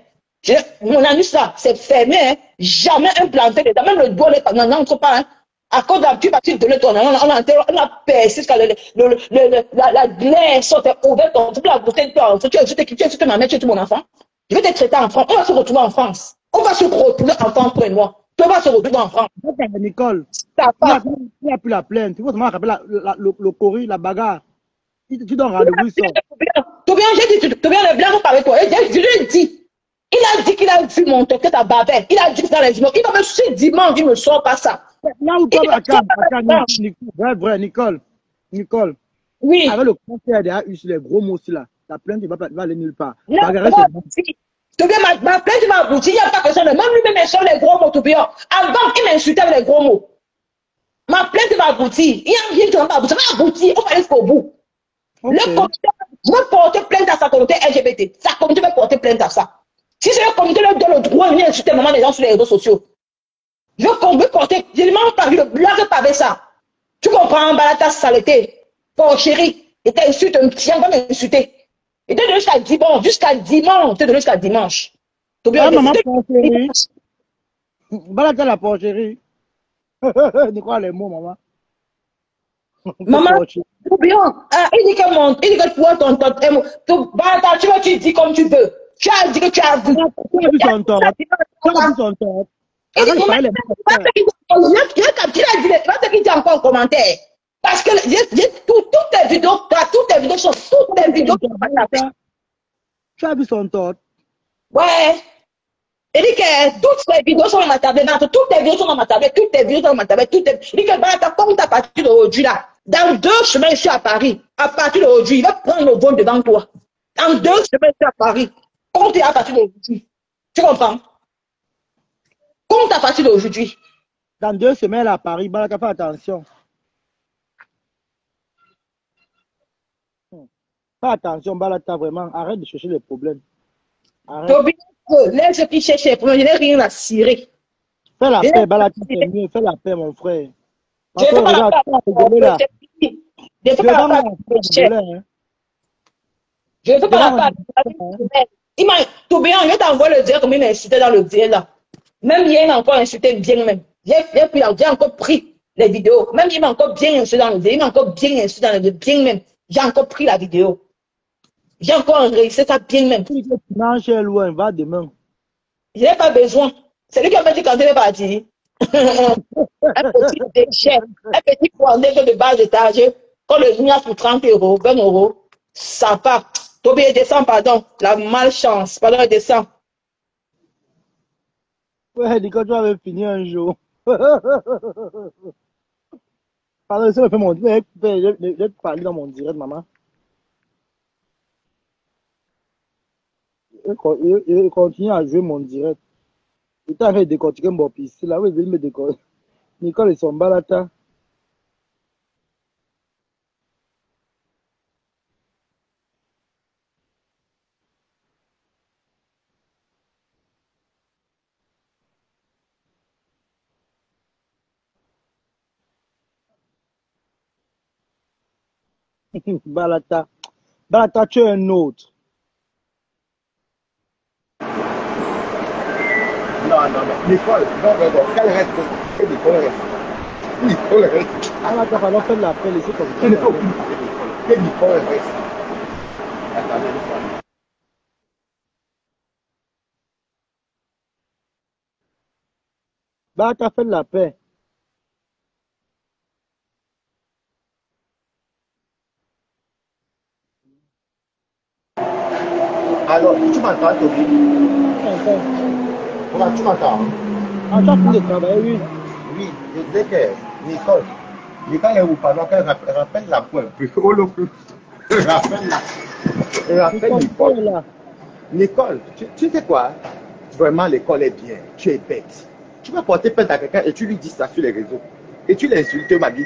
S2: Mon anus là, c'est fermé, hein. Jamais implanté dedans. Même le doigt n'entre pas, hein. À cause d'un petit parti de l'étoile, on a percé jusqu'à la glace, on t'a ouvert ton truc, la bouteille, tu as ma mère, tu es mon enfant. Je vais te traiter en France. On va se retrouver en France. On va se retrouver en France, toi et moi. Tu vas se retrouver en France.
S1: Nicole, il a plus la plainte. Tu vois comment on rappelle le cori, la bagarre. Tu donnes rendez-vous sur.
S2: Tu viens le blanc pour parler toi. Je lui ai dit. Il a dit qu'il a vu mon truc, que t'as bavé. Il a dit que dans les journaux. Il va me suivre dimanche, il ne me sort pas ça.
S1: Là où toi, vrai, Nicole.
S2: Oui.
S1: Avec le conseil derrière, sur les gros mots aussi là. La plainte, il va aller nulle part.
S2: Ma plainte m'a abouti. Il n'y a pas personne. Même lui-même, il sort les gros mots tout bien. Avant, il m'insultait avec les gros mots. Ma plainte m'a abouti. Il y a rien qui m'a abouti. Ça m'a abouti. On va aller jusqu'au bout. Le conseil, je vais porter plainte à sa communauté LGBT. Sa communauté va porter plainte à ça. Si c'est la communauté leur donne le droit de venir insulter maman des gens sur les réseaux sociaux, je veux porter, je ne m'en pas vu le blague pas avec ça. Tu comprends, Balata saleté, pour chérie, et t'insultes un petit, on va m'insulter. Et t'es donné jusqu'à dimanche, t'es donné jusqu'à dimanche.
S1: Ah, maman, porcherie. Balata la porcherie. Ni quoi les mots, maman?
S2: Maman, tout bien. Il dit que toi, Balata, tu dis comme tu veux. Tu as dit que tu as vu.
S1: Tu as vu son tort. Tu as vu son tort.
S2: Il dit encore en commentaire. Parce que toutes tes vidéos,
S1: tu as vu son tort.
S2: Ouais. Il dit que toutes les vidéos sont dans ma tablette. Toutes tes vidéos sont dans ma tablette. Il dit que Balata, comme à partir d'aujourd'hui là, dans 2 semaines, je suis à Paris. À partir d'aujourd'hui, il va prendre le vol devant toi. Dans 2 semaines, je suis à Paris. Compte à partir d'aujourd'hui. Tu comprends? Compte à partir d'aujourd'hui.
S1: Dans 2 semaines à Paris, Balata, fais attention. Fais attention, Balata, vraiment. Arrête de chercher les problèmes. Arrête.
S2: Laisse qui cherche les problèmes. Je n'ai rien à cirer.
S1: Fais la paix, Balata, c'est mieux. Fais la paix, mon frère.
S2: Je ne fais pas la paix. Je ne fais pas la paix. Je ne fais pas la paix. Tout bien, je t'envoie le dire comme il m'a insulté dans le dire là. Même hier, il m'a encore insulté bien même. J'ai encore pris les vidéos. Même il m'a encore bien insulté dans le dire. Il m'a encore bien insulté dans le dire. Bien même. J'ai encore pris la vidéo. J'ai encore enregistré ça bien même.
S1: Non, chez loin, va demain.
S2: Je n'ai pas besoin. C'est lui qui m'a dit quand il est parti. Un petit déchet, un petit poignet de bas d'étage. Quand le ligne pour 30 €, 20 €, ça part. Toby descend, pardon. La malchance. Pardon, il descend.
S1: Ouais, dis quand tu vas finir un jour. Pardon, ça me fait mon direct. Je vais te parler dans mon direct, maman. Je continue à jouer mon direct. Il t'a fait décortiquer mon piste. C'est là où il veut me décortiquer. Nicole et son Balata. Balata. Balata, tu es un autre.
S3: Non. Nicole, non, qu'elle reste. Nicole reste. Nicole reste.
S1: Balata, alors fais l'appel ici comme
S3: Je ne peux plus parler de Nicole. Que Nicole reste. Attendez une fois.
S1: Balata, fais la paix.
S3: Alors, tu m'entends, Toby? Comment tu m'entends?
S1: Ah, tu as fini de travailler, oui.
S3: Oui, je disais que Nicole, quand elle vous parle, qu'elle rappelle-la pour un peu. Oh, le plus. Rappelle Nicole. Nicole, tu sais quoi? Vraiment, l'école est bien. Tu es bête. Tu vas porter plainte à quelqu'un et tu lui dis ça sur les réseaux. Et tu l'insultes, ma vie.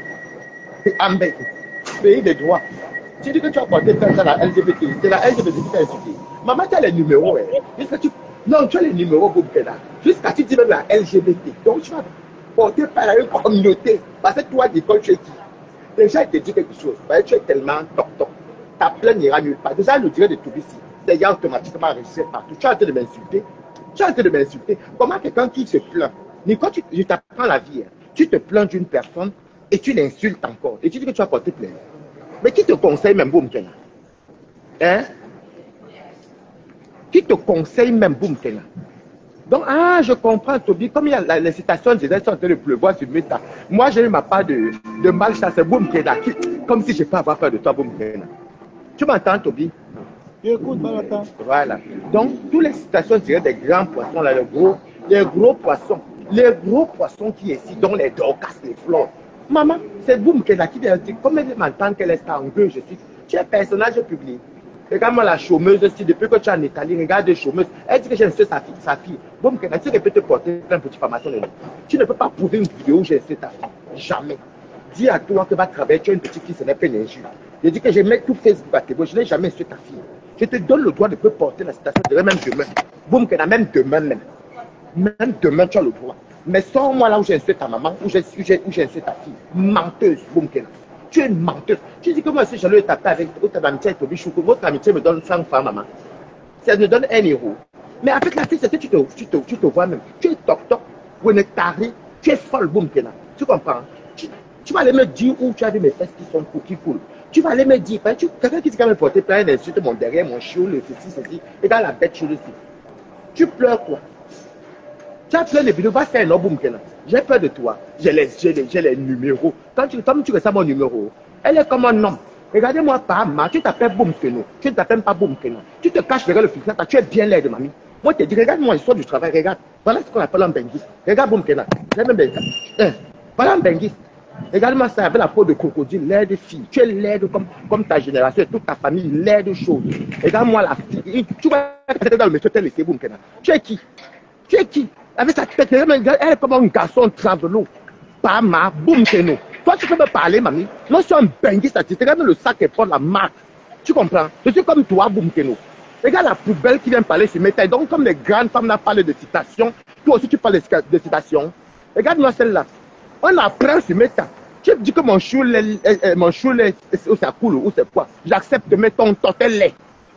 S3: En bête. Pays de droit. Tu dis que tu as porté plainte à la LGBT. C'est la LGBT qui t'a insulté. Maman, tu as les numéros. Non, tu as les numéros, Boubkeda. Jusqu'à tu dis même la LGBT. Donc, tu vas porter plainte à une communauté. Parce que toi, Nicole, tu es qui? Déjà, il te dit quelque chose. Parce que tu es tellement toc-toc. Ta plainte n'ira nulle part. Déjà, le direct de Tourissi, c'est déjà automatiquement enregistré partout. Tu es en train de m'insulter. Tu es en train de m'insulter. Comment quelqu'un qui se plaint? Nicole, je t'apprends la vie. Hein. Tu te plains d'une personne et tu l'insultes encore. Et tu dis que tu as porté plainte. Mais qui te conseille même, Boumkena? Hein? Qui te conseille même, Boumkena? Donc, je comprends, Toby. Comme il y a les citations, je sont en train de pleuvoir sur Meta. Moi, j'ai eu ma part de malchance, Boumkena. Comme si je ne peux pas avoir peur de toi, Boumkena. Tu m'entends, Toby?
S1: Écoute, Balata.
S3: Voilà. Donc, toutes les citations directes des grands poissons, là, les gros poissons qui ici, dont les dorcas, les fleurs. Maman, c'est Boumkena qui vient dire, comme elle m'entend qu'elle est en gueule, je suis. Tu es un personnage public. Regarde-moi la chômeuse aussi, depuis que tu es en Italie, regarde les chômeuses. Elle dit que j'ai insulté sa fille. Boumkena, tu sais qu'elle peut te porter plein de petites formations. Tu ne peux pas prouver une vidéo où j'ai insulté ta fille. Jamais. Dis à toi que va travailler, tu as une petite fille, ce n'est pas une injure. Je dis que je mets tout Facebook à tes je n'ai jamais insulté ta fille. Je te donne le droit de porter la citation de même demain. Boum, même demain même. Même demain, tu as le droit. Mais sors-moi là où j'insulte ta maman, où j'insulte ta fille. Menteuse, boum, tu es une menteuse. Tu dis que moi, si j'allais taper avec votre amitié, votre amitié me donne 100 francs, maman. Ça me donne 1 euro. Mais avec la fille, c'est que tu te vois même. Tu es toc-toc, taré, tu es folle, boum, tu comprends? Tu vas aller me dire où tu as vu mes fesses qui coulent. Tu vas aller me dire, quelqu'un qui dit qu'à me porter plein d'insultes, mon derrière, mon chiot, le ceci, et dans la bête, tu le sais. Tu pleures quoi? Tu as plein de vidéos, va faire un boum, j'ai peur de toi. J'ai les numéros. Quand tu reçois mon numéro, elle est comme un homme. Regardez-moi par ma, tu t'appelles Boum Keno. Tu ne t'appelles pas Boum Keno. Tu te caches derrière le filtre, tu es bien laid de mamie. Moi, je te dis, regarde-moi, je sors du travail, regarde. Voilà ce qu'on appelle un benguis. Regarde Boum Keno. Voilà un benguis. Regarde-moi ça avec la peau de crocodile, laid de fille. Tu es laide comme ta génération et toute ta famille, laid de choses. Regarde-moi la fille. Tu vas être dans le métro, tu es laissé Boum Keno. Tu es qui? Tu es qui? Avec sa tête, elle est comme un garçon travelo. Pas ma, Boum Keno. Toi, tu peux me parler, mamie. Moi, je suis un benguis statistique. Regarde le sac et porte la marque. Tu comprends? Je suis comme toi, Boum Keno. Regarde la poubelle qui vient parler sur mes tailles. Donc, comme les grandes femmes là parlent de citations, toi aussi, tu parles de citations. Regarde-moi celle-là. On apprend sur mes tailles. Tu dis que mon chou, ça coule ou c'est quoi? J'accepte de mettre ton totel lait.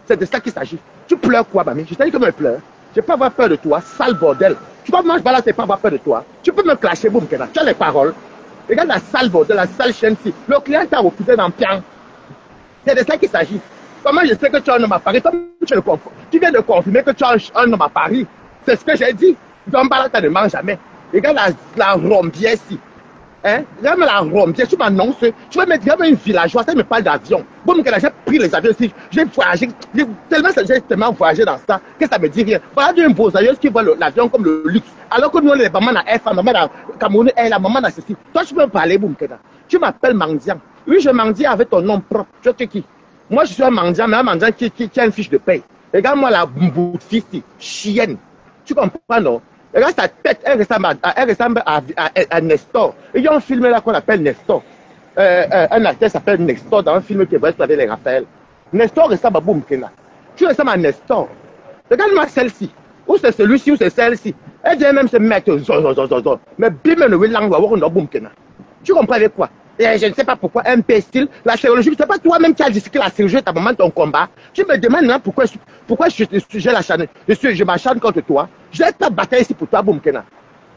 S3: C'est de ça qu'il s'agit. Tu pleures quoi, mamie? Je t'ai dit que je pleure. Je peux avoir peur de toi, sale bordel. Tu vois, moi, je balade, je peux avoir peur de toi. Tu peux me clasher, Boum Keno. Tu as les paroles. Regarde la sale bordel, la sale chaîne-ci. Le client t'a refusé dans le pian. C'est de ça qu'il s'agit. Comment je sais que tu as un homme à Paris? Tu viens de confirmer que tu as un homme à Paris. C'est ce que j'ai dit. Dans balade, tu ne manges jamais. Regarde la rombière ici. Hein? Regarde la rombière, tu m'annonces. Tu vas mettre une villageoise, ça me parle d'avion. Bon, j'ai pris les avions ici. J'ai voyagé. J'ai tellement voyagé dans ça que ça me dit rien. Voilà une voyageuse qui voit l'avion comme le luxe. Alors que nous, les mamans à F, maman à Cameroun, la maman à ceci. Toi, tu peux me parler, Boum Keno. Tu m'appelles mendiant. Oui, je mendie avec ton nom propre. Tu sais qui? Moi, je suis un mendiant, mais un mendiant qui a une fiche de paye. Regarde-moi la bouffe ici, chienne. Tu comprends, non? Regarde sa tête, elle ressemble à Nestor. Il y a un film là qu'on appelle Nestor. Un acteur s'appelle Nestor dans un film qui est avec les Raphaël. Nestor ressemble à Boum Keno. Tu ressembles à Nestor. Regarde-moi celle-ci. Ou c'est celui-ci, ou c'est celle-ci. Elle vient même se mettre zo. Mais bim, le langue va avoir Boum Keno. Tu comprends avec quoi? Et je ne sais pas pourquoi, imbécile, la chirurgie, c'est pas toi-même qui as dit que la chirurgie est à moment de ton combat. Tu me demandes maintenant pourquoi je m'acharne contre toi. Je n'ai pas bataille ici pour toi, Boum Keno.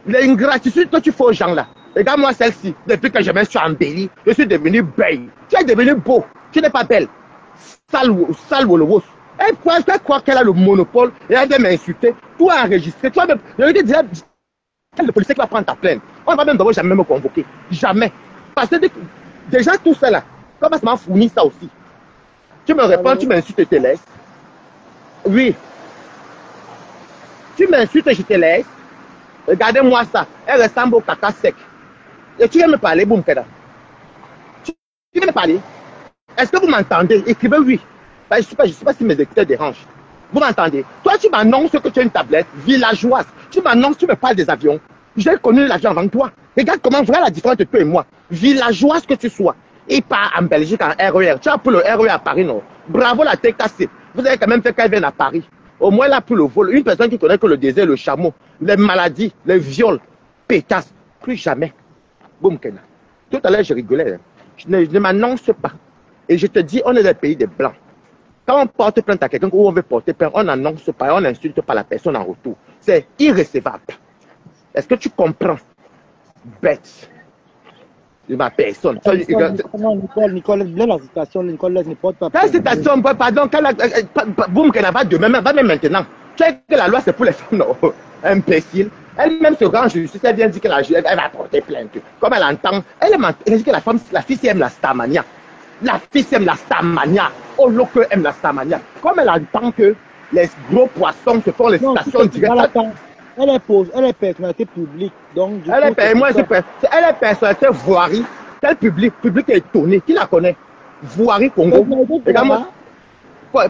S3: L'ingratitude que tu fais aux gens là. Regarde-moi celle-ci. Depuis que je me suis embellie, je suis devenu belle. Tu es devenu beau. Tu n'es pas belle. Sale wolowos. Elle croit qu'elle a le monopole et elle vient m'insulter. Toi enregistré. Toi même. Je lui dis déjà, le policier qui va prendre ta plainte. On ne va même d'abord jamais me convoquer. Jamais. Parce que déjà tout ça là, comment ça m'a fourni ça aussi? Tu me réponds, tu m'insultes et je te laisse. Oui. Tu m'insultes et je te laisse. Regardez-moi ça. Elle ressemble au caca sec. Et tu viens me parler, Boum Keno. Tu viens me parler. Est-ce que vous m'entendez? Écrivez oui. Je ne sais pas si mes écouteurs dérangent. Vous m'entendez? Toi, tu m'annonces que tu as une tablette villageoise. Tu m'annonces, tu me parles des avions. J'ai connu l'avion avant toi. Regarde comment, voilà la différence de toi et moi. Villageoise que tu sois. Et pas en Belgique en RER. Tu as pris le RER à Paris, non? Bravo la TKC. Vous avez quand même fait qu'elle vienne à Paris. Au moins, elle a pris le vol. Une personne qui connaît que le désert, le chameau, les maladies, les viols, pétasses. Plus jamais. Boum Keno. Tout à l'heure, je rigolais. Hein. Je ne m'annonce pas. Et je te dis, on est le pays des Blancs. Quand on porte plainte à quelqu'un ou on veut porter plainte, on n'annonce pas, on n'insulte pas la personne en retour. C'est irrécevable. Est-ce que tu comprends? Bête. De ma personne.
S1: Nicole, laisse la citation, Nicole, laisse ne porte pas.
S3: Quelle citation, pardon, Boum Keno va demain, va même maintenant. Tu sais que la loi c'est pour les femmes, non? Imbécile. Elle-même se rend justice, elle vient dire que elle va porter plainte. Comme elle entend, elle dit que la fille aime la starmania. La fille aime la starmania. Oh, l'autre aime la starmania. Comme elle entend que les gros poissons se font les citations directes.
S1: Elle est personnalité publique. Donc,
S3: elle est personnalité voirie. Quel public est étonné. Qui la connaît? Voirie Congo. Regarde-moi.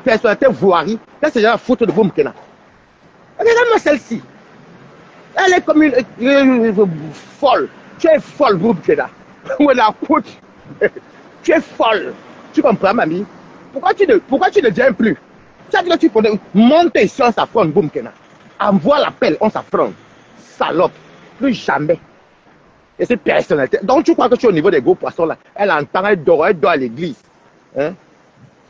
S3: Personnalité voirie. Qu'est-ce que j'ai à foutre de Boum Keno? Regarde-moi celle-ci. Elle est comme une folle. Tu es folle, Boum Keno. On la coûte. Tu es folle. Tu comprends, mamie? Pourquoi tu ne viens plus? Ça dit que tu connais, monte ici, on s'affronte, boum, Kena. Envoie l'appel, on s'affronte. Salope. Plus jamais. Et cette personnalité. Donc tu crois que tu es au niveau des gros poissons là. Elle entend, elle dort à l'église. Hein?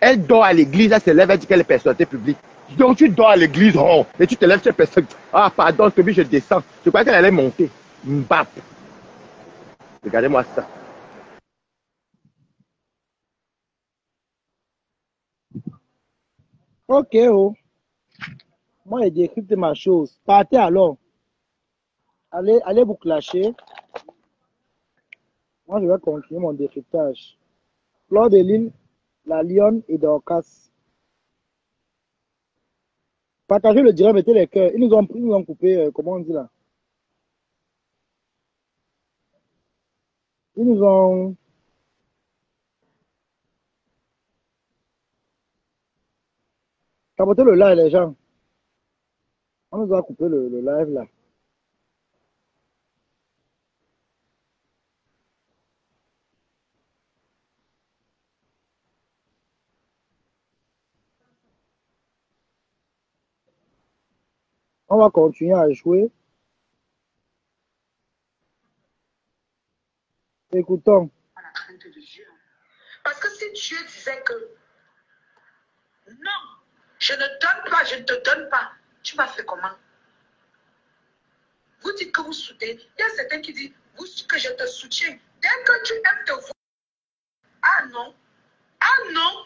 S3: Elle dort à l'église, elle se lève, elle dit qu'elle est personnalité publique. Donc tu dors à l'église, oh, et tu te lèves, tu es personnalité. Ah, pardon, Toby, je descends. Je crois qu'elle allait monter. Mbap. Regardez-moi ça.
S1: Ok, oh. Moi, j'ai décrypté ma chose. Partez alors. Allez vous clasher. Moi, je vais continuer mon décryptage. Fleur de Lille, la Lionne et Dorcas. Partagez le direct, mettez les cœurs. Ils nous ont coupé, comment on dit là? Ils nous ont... saboté le live, les gens. On nous a coupé le live là. On va continuer à jouer. Écoutons.
S2: À la crainte de Dieu. Parce que si Dieu disait que non, je ne donne pas, je ne te donne pas, tu vas faire comment? Vous dites que vous soutenez. Il y a certains qui disent que je te soutiens. Dès que tu aimes te voir. Ah non. Ah non.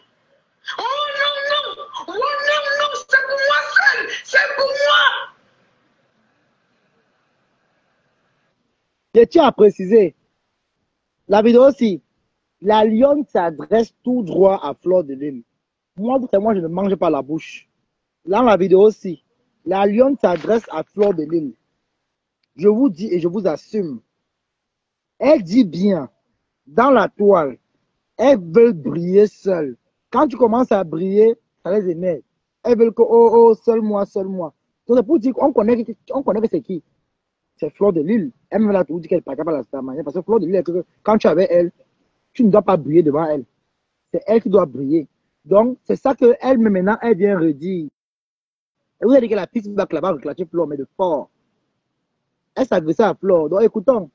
S2: Oh non, non. Oh non, non. C'est pour moi seul. C'est pour moi.
S1: Je tiens à préciser. La vidéo aussi. La lionne s'adresse tout droit à Fleur de Lille. Moi, je ne mange pas la bouche. Là, la vidéo aussi. La lionne s'adresse à Fleur de Lille. Je vous dis et je vous assume. Elle dit bien, dans la toile, elles veulent briller seules. Quand tu commences à briller, ça les énerve. Elles veulent que, oh, oh, seul moi, seul moi. Donc, c'est pour dire qu'on connaît que c'est qui? C'est Fleur de Lille. Elle me l'a tout dit qu'elle ne parle pas la manière. Parce que Fleur de Lille, quand tu es avec elle, tu ne dois pas briller devant elle. C'est elle qui doit briller. Donc, c'est ça qu'elle, maintenant, elle vient redire. Et vous avez dit que la piste va là-bas reclacher Fleur, mais de fort. Elle s'agressait à Fleur. Donc, écoutons.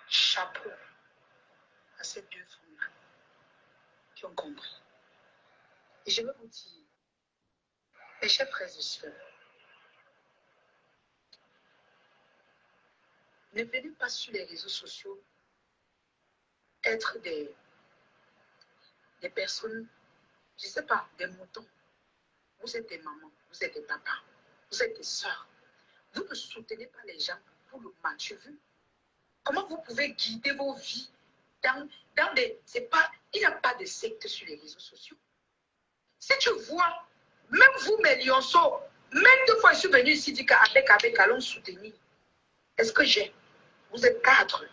S2: Chapeau à ces deux femmes qui ont compris. Et je veux vous dire, mes chers frères et sœurs, ne venez pas sur les réseaux sociaux être des personnes, je ne sais pas, des moutons. Vous êtes des mamans, vous êtes des papas, vous êtes des sœurs. Vous ne soutenez pas les gens pour le mal. Tu veux? Comment vous pouvez guider vos vies dans des... Il n'y a pas de secte sur les réseaux sociaux. Si tu vois, même vous, mes lionceaux, même 2 fois je suis venu ici dire qu'avec allons soutenir. Est-ce que j'ai? Vous êtes 4.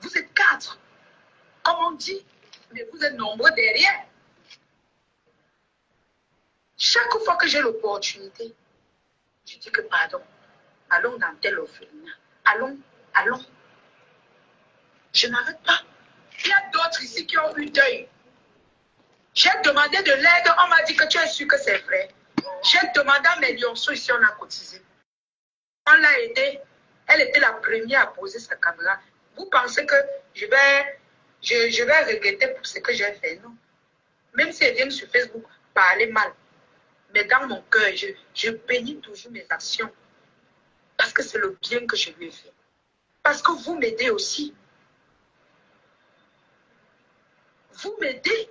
S2: Vous êtes 4. Comme on dit, mais vous êtes nombreux derrière. Chaque fois que j'ai l'opportunité, je dis que pardon, allons dans tel orphelinat. Allons. Je n'arrête pas. Il y a d'autres ici qui ont eu deuil. J'ai demandé de l'aide, on m'a dit que tu es sûr que c'est vrai. J'ai demandé à mes lionceaux ici, on a cotisé. On l'a aidée. Elle était la première à poser sa caméra. Vous pensez que je vais regretter pour ce que j'ai fait? Non. Même si elle vient sur Facebook parler mal. Mais dans mon cœur, je bénis toujours mes actions. Parce que c'est le bien que je lui ai fait. Parce que vous m'aidez aussi. Vous m'aidez.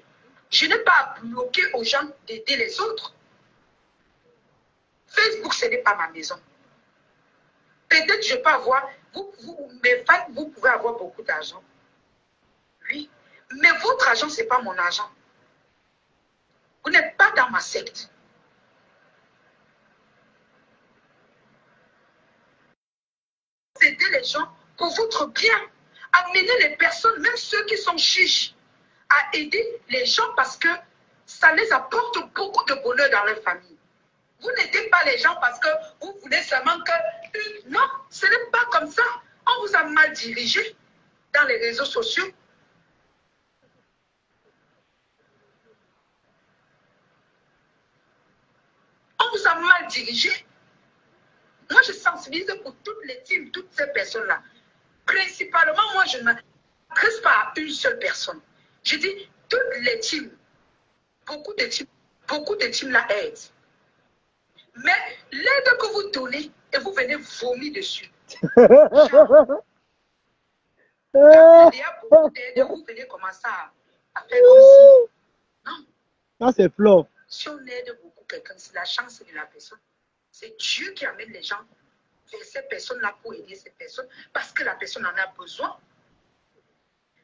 S2: Je n'ai pas à bloquer aux gens d'aider les autres. Facebook, ce n'est pas ma maison. Peut-être je peux avoir, mes fans, vous pouvez avoir beaucoup d'argent. Oui. Mais votre argent, ce n'est pas mon argent. Vous n'êtes pas dans ma secte. Vous aidez les gens pour votre bien. Amenez les personnes, même ceux qui sont chiches, à aider les gens parce que ça les apporte beaucoup de bonheur dans leur famille. Vous n'aidez pas les gens parce que vous voulez seulement que... Non, ce n'est pas comme ça. On vous a mal dirigé dans les réseaux sociaux. dois diriger. Moi, je sensibilise pour toutes les teams, toutes ces personnes-là. Principalement, moi, je ne m'adresse pas à une seule personne. Je dis toutes les teams. Beaucoup de teams la aident. Mais l'aide que vous donnez et vous venez vomir dessus. Quand il y a beaucoup d'aide, vous venez commencer à faire comme si. Non.
S1: Ça, c'est flot.
S2: Si on aide beaucoup quelqu'un, c'est la chance de la personne. C'est Dieu qui amène les gens vers ces personnes-là pour aider ces personnes parce que la personne en a besoin.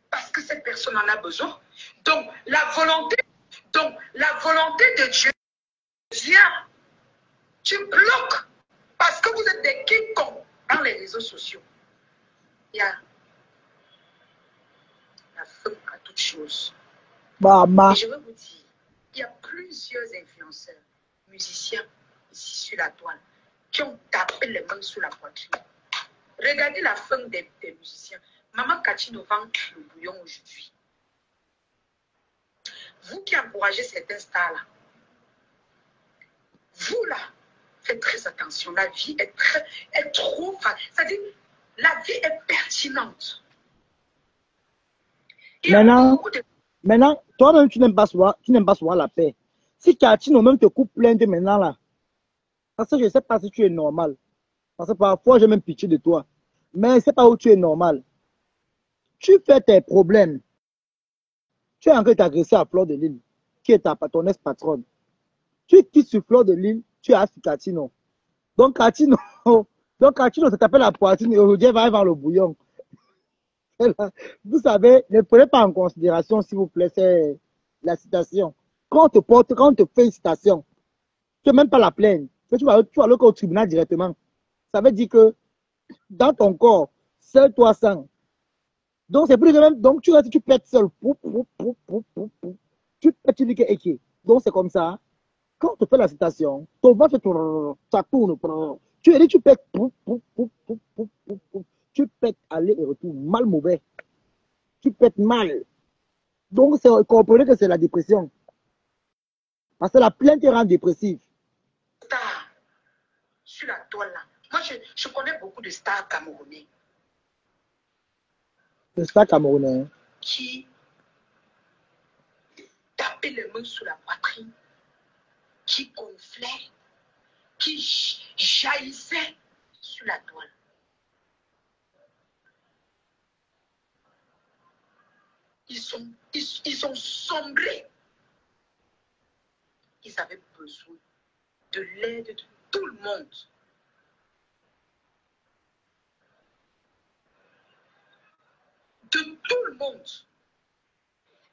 S2: Parce que cette personne en a besoin. Donc, la volonté de Dieu vient. Tu bloques parce que vous êtes des quiconques dans les réseaux sociaux. Il y a la fin à toute chose.
S1: Mama.
S2: Et je veux vous dire, il y a plusieurs influenceurs, musiciens, ici sur la toile, qui ont tapé les mains sur la poitrine. Regardez la fin des musiciens. Maman Kachino vend le bouillon aujourd'hui. Vous qui encouragez certains stars-là, vous là, faites très attention. La vie est trop... C'est-à-dire, la vie est pertinente.
S1: Maintenant, toi-même, tu n'aimes pas souvent la paix. Si Kachino même te coupe plainte maintenant là, parce que je ne sais pas si tu es normal. Parce que parfois, j'ai même pitié de toi. Mais je ne sais pas où tu es normal. Tu fais tes problèmes. Tu es en train de t'agresser à Fleur de Lille, qui est ton ex-patronne. Tu quittes sur Fleur de Lille, tu as Katino. Donc Katino, ça t'appelle la poitrine et aujourd'hui, elle va avoir le bouillon. Vous savez, ne prenez pas en considération, s'il vous plaît, c'est la citation. Quand on te fait une citation, tu n'as même pas la plaindre. Tu vas aller au tribunal directement. Ça veut dire que dans ton corps, seul toi sang. Donc, c'est plus que même. Donc, tu restes, tu pètes seul. Tu pètes, tu dis que ok. Donc, c'est comme ça. Quand on te fait la citation, ton ventre, ça tourne. Tu pètes. Tu pètes aller et retour. Mal mauvais. Tu pètes mal. Donc, comprenez que c'est la dépression. Parce que la plainte rend dépressive.
S2: Stars sur la toile là. Moi, je connais beaucoup de stars camerounais.
S1: Le star camerounais.
S2: Qui tapaient les mains sous la poitrine, qui gonflaient, qui jaillissaient sur la toile. Ils ont sombré. Ils avaient besoin de l'aide de tout le monde. De tout le monde.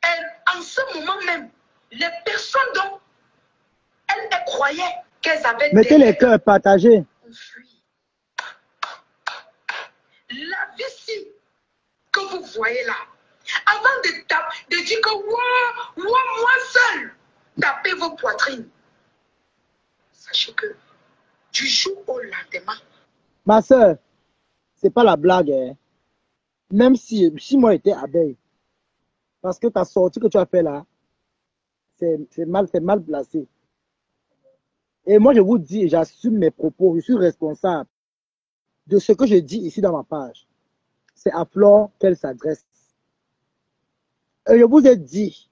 S2: Et en ce moment même, les personnes dont elles croyaient qu'elles avaient...
S1: Mettez les cœurs partagés.
S2: Fui. La vie que vous voyez là, avant de dire que moi seul, tapez vos poitrines. Sachez que du jour au lendemain.
S1: Ma soeur, c'est pas la blague. Hein. Même si moi j'étais abeille. Parce que ta sortie que tu as fait là, c'est mal placé. Et moi, je vous dis, j'assume mes propos, je suis responsable de ce que je dis ici dans ma page. C'est à Flore qu'elle s'adresse. Et je vous ai dit,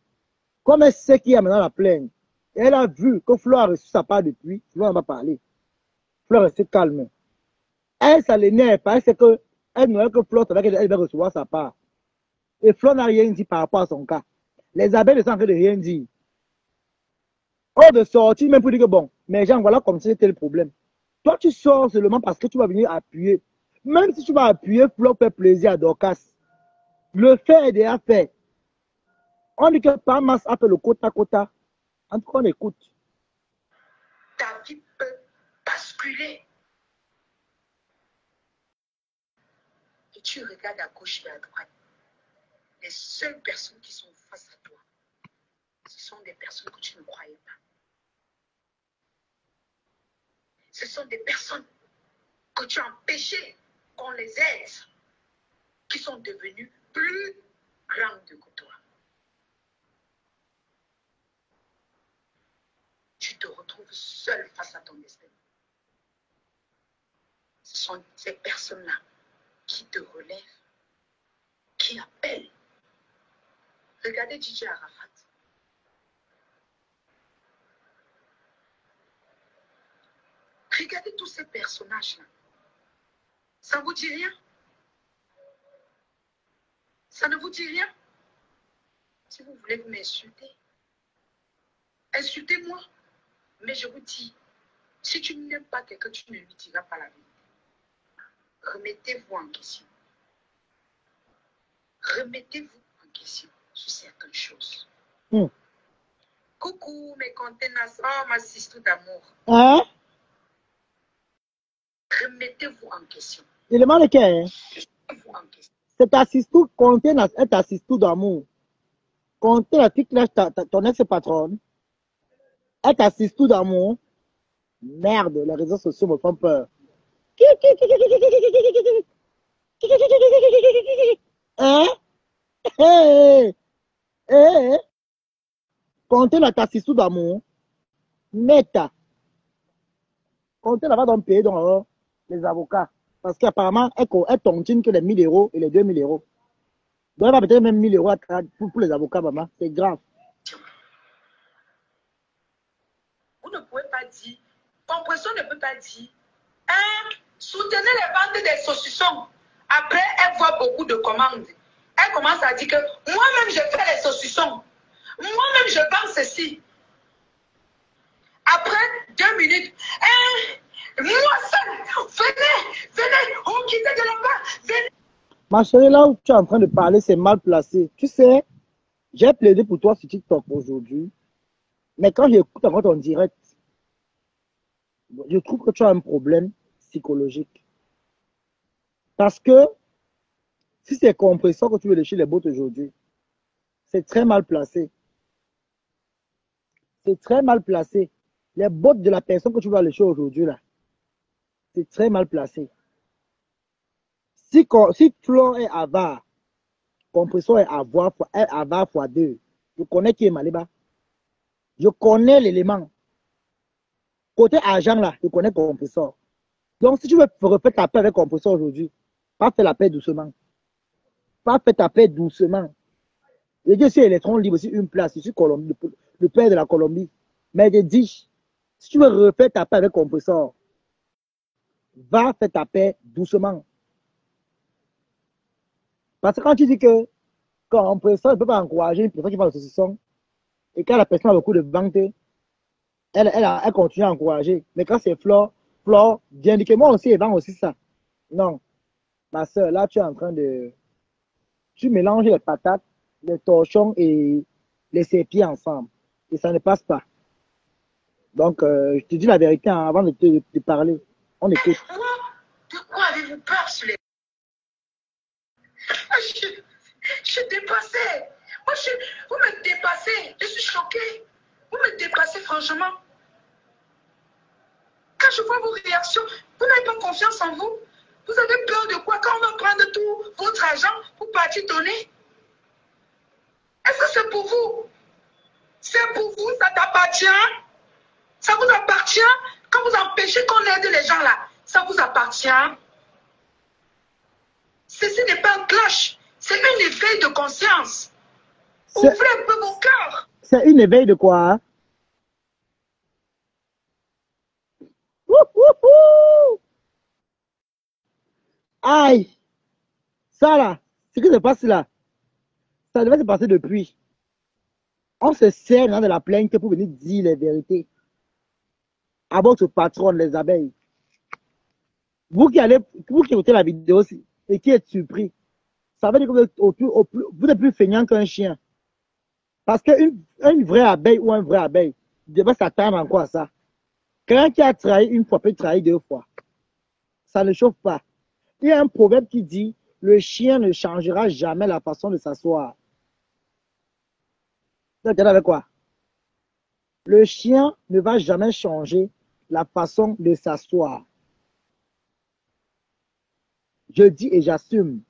S1: comme elle sait qu'il y a maintenant la plaine, elle a vu que Flore a reçu sa part depuis, Flore n'a pas parlé. Flore reste calme. Elle, ça l'énerve, parce que elle n'aurait que Flore savait qu'elle va recevoir sa part. Et Flore n'a rien dit par rapport à son cas. Les abeilles ne sont en train de rien dire. Hors de sortir, même pour dire que bon, mais Jean, voilà comme c'était le problème. Toi, tu sors seulement parce que tu vas venir appuyer. Même si tu vas appuyer, Flore fait plaisir à Dorcas. Le fait est déjà fait. On dit que par masse appelle le quota quota. En tout cas, on écoute.
S2: Ta vie peut basculer. Et tu regardes à gauche et à droite. Les seules personnes qui sont face à toi, ce sont des personnes que tu ne croyais pas. Ce sont des personnes que tu as empêchées qu'on les aide, qui sont devenues plus grandes que toi. Tu te retrouves seul face à ton destin. sont ces personnes-là qui te relèvent, qui appellent. Regardez DJ Arafat. Regardez tous ces personnages-là. Ça vous dit rien? Ça ne vous dit rien? Si vous voulez vous m'insulter, insultez-moi. Mais je vous dis, si tu n'aimes pas quelqu'un, tu ne lui diras pas la vérité. Remettez-vous en question. Remettez-vous en question sur certaines choses. Coucou mes contenants, oh ma sister d'amour.
S1: Hein?
S2: Remettez-vous en question.
S1: Élément de quel?
S2: Remettez-vous en question.
S1: C'est ta sister, contenant, est ta sister d'amour. Contenant, tu clashes ton ex-patronne. Est ta sister d'amour. Merde, les réseaux sociaux me font peur. Hein? Hé! Hé! Contenant ta sister d'amour. Meta. Contenant va donc payer dans les avocats. Parce qu'apparemment, elle tontine que les 1000 euros et les 2000 euros. Donc, elle va peut-être même 1000 euros pour les avocats, maman. C'est grave.
S2: Vous ne pouvez pas dire, Compression ne peut pas dire, hein, soutenez les ventes des saucissons. Après, elle voit beaucoup de commandes. Elle commence à dire que moi-même, je fais les saucissons. Moi-même, je vends ceci. Après 2 minutes, hein, moi seul, venez, on quitte de là-bas, venez.
S1: Ma chérie, là où tu es en train de parler, c'est mal placé. Tu sais, j'ai plaidé pour toi sur TikTok aujourd'hui. Mais quand j'écoute encore ton direct, je trouve que tu as un problème psychologique. Parce que si c'est Compression que tu veux lécher les bottes aujourd'hui, c'est très mal placé. C'est très mal placé. Les bottes de la personne que tu vas lécher aujourd'hui, là, c'est très mal placé. Si Flo est avare, Compression est avare fois 2. Je connais qui est Maliba. Je connais l'élément. Côté argent, là, je connais Compression. Donc, si tu veux refaire ta paix avec Compression aujourd'hui, pas faire la paix doucement. Pas faire ta paix doucement. Je dis, si Electron libre aussi une place, je suis le père de la Colombie. Mais je dis, si tu veux refaire ta paix avec Compressor, va faire ta paix doucement. Parce que quand tu dis que Compressor ne peut pas encourager une personne qui va au saucisson, et quand la personne a beaucoup de ventes, elle continue à encourager. Mais quand c'est Flore vient dire que moi aussi, elle vend aussi ça. Non. Ma soeur, là, tu es en train de... Tu mélanges les patates, les torchons et les sépiers ensemble. Et ça ne passe pas. Donc, je te dis la vérité hein, avant de te parler. On écoute.
S2: De quoi avez-vous peur sur les... Je suis dépassée. Moi, vous me dépassez. Je suis choquée. Vous me dépassez, franchement. Quand je vois vos réactions, vous n'avez pas confiance en vous. Vous avez peur de quoi? Quand on va prendre tout votre argent pour partir donner? Est-ce que c'est pour vous? C'est pour vous, ça t'appartient? Ça vous appartient? Quand vous empêchez qu'on aide les gens là, ça vous appartient? Ceci n'est pas un clash, c'est un éveil de conscience. Ouvrez un peu vos cœurs.
S1: C'est une éveil de quoi? Hein? Aïe! Ça là, ce qui se passe là, ça devait se passer depuis. On se sert dans de la plainte pour venir dire les vérités à votre patron, les abeilles. Vous qui écoutez la vidéo et qui êtes surpris, ça veut dire que vous êtes plus feignant qu'un chien. Parce qu'une vraie abeille ou un vrai abeille devait s'attendre encore à ça. Quelqu'un qui a trahi une fois peut trahir 2 fois. Ça ne chauffe pas. Il y a un proverbe qui dit le chien ne changera jamais la façon de s'asseoir. Vous êtes avec quoi? Le chien ne va jamais changer la façon de s'asseoir. Je dis et j'assume.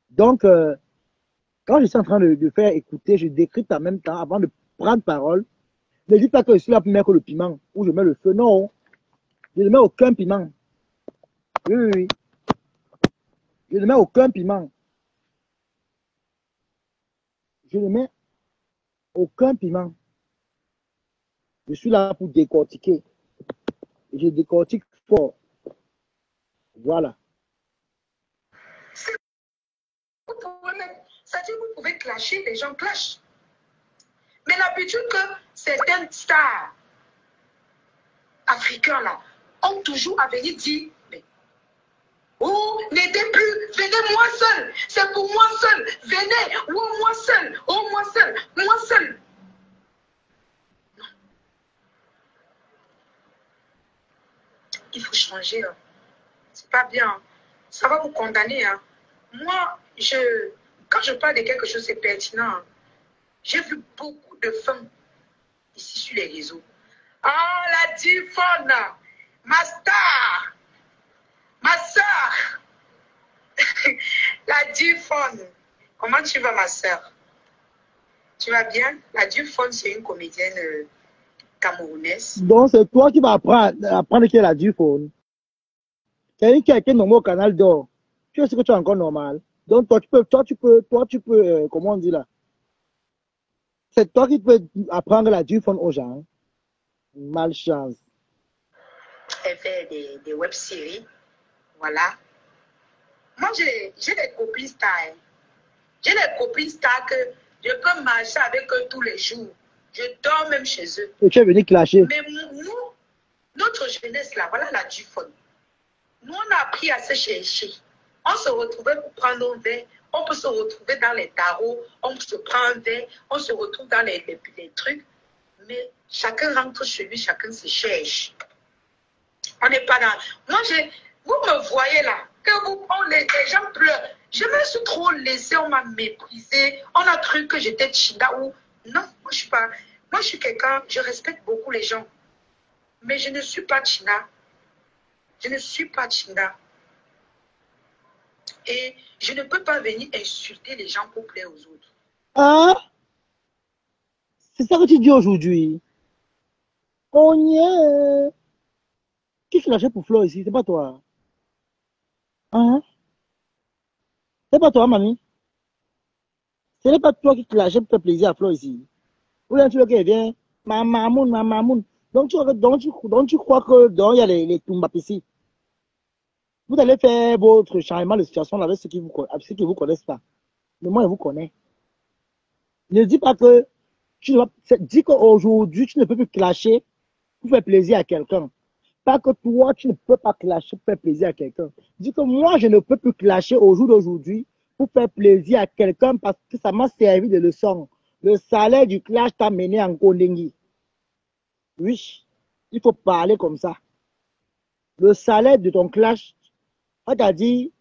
S1: Donc, quand je suis en train de faire écouter, je décrypte en même temps avant de prendre parole. Ne dites pas que je suis là pour mettre le piment, ou je mets le feu. Non, je ne mets aucun piment. Oui, oui, oui. Je ne mets aucun piment. Je ne mets aucun piment. Je suis là pour décortiquer. Je décortique fort. Voilà.
S2: Vous pouvez même, c'est-à-dire vous pouvez clasher, les gens clashent. Mais l'habitude que certaines stars africains là ont toujours à venir dire, mais oh, n'aidez plus, venez moi seul, c'est pour moi seul, venez, oh moi seul, oh moi seul, moi seul. Non. Il faut changer, hein. C'est pas bien, hein. Ça va vous condamner, hein. Moi, quand je parle de quelque chose, c'est pertinent, hein. J'ai vu beaucoup de femmes ici sur les réseaux. Ah, la Difone, ma star, ma soeur, la Difone. Comment tu vas, ma soeur? Tu vas bien? La Difone, c'est une comédienne camerounaise.
S1: Donc, c'est toi qui vas apprendre qui est la Dufone. C'est quelqu'un nommé au canal d'or. Tu sais que tu es encore normal. Donc, toi, tu peux, comment on dit là? C'est toi qui peux apprendre la Dufone aux gens. Malchance.
S2: Elle fait des web-séries. Voilà. Moi, j'ai des copines stars. Hein. J'ai des copines stars que je peux marcher avec eux tous les jours. Je dors même chez eux.
S1: Et tu es venu clasher.
S2: Mais nous, notre jeunesse là, voilà la Dufone. Nous, on a appris à se chercher. On se retrouvait pour prendre un verre. On peut se retrouver dans les tarots. On se prend un verre. On se retrouve dans les trucs. Mais chacun rentre chez lui, chacun se cherche. On n'est pas dans... Moi, vous me voyez là, que les gens pleurent. Je me suis trop laissée, on m'a méprisée. On a cru que j'étais Tchinda ou... Non, moi, je suis pas... Moi, je suis quelqu'un, je respecte beaucoup les gens. Mais je ne suis pas Tchinda. Je ne suis pas Tchinda. Et je ne peux pas venir insulter les gens pour plaire aux autres.
S1: Ah, c'est ça que tu dis aujourd'hui. Oh, yeah. Qui te lâche pour Flo ici? C'est pas toi. Hein? C'est pas toi, mamie. Ce n'est pas toi qui te lâche pour faire plaisir à Flo ici. Ou bien tu veux qu'elle vienne. Ma mamoun. Donc tu crois que il y a les Tumbap ici. Vous allez faire votre changement de situation avec ceux qui vous connaissent pas. Mais moi, je vous connais. Ne dis pas que dis qu'aujourd'hui, tu ne peux plus clasher pour faire plaisir à quelqu'un. Pas que toi, tu ne peux pas clasher pour faire plaisir à quelqu'un. Dis que moi, je ne peux plus clasher au jour d'aujourd'hui pour faire plaisir à quelqu'un parce que ça m'a servi de leçon. Le salaire du clash t'a mené en Kondengui. Oui, il faut parler comme ça. Le salaire de ton clash, on t'a dit,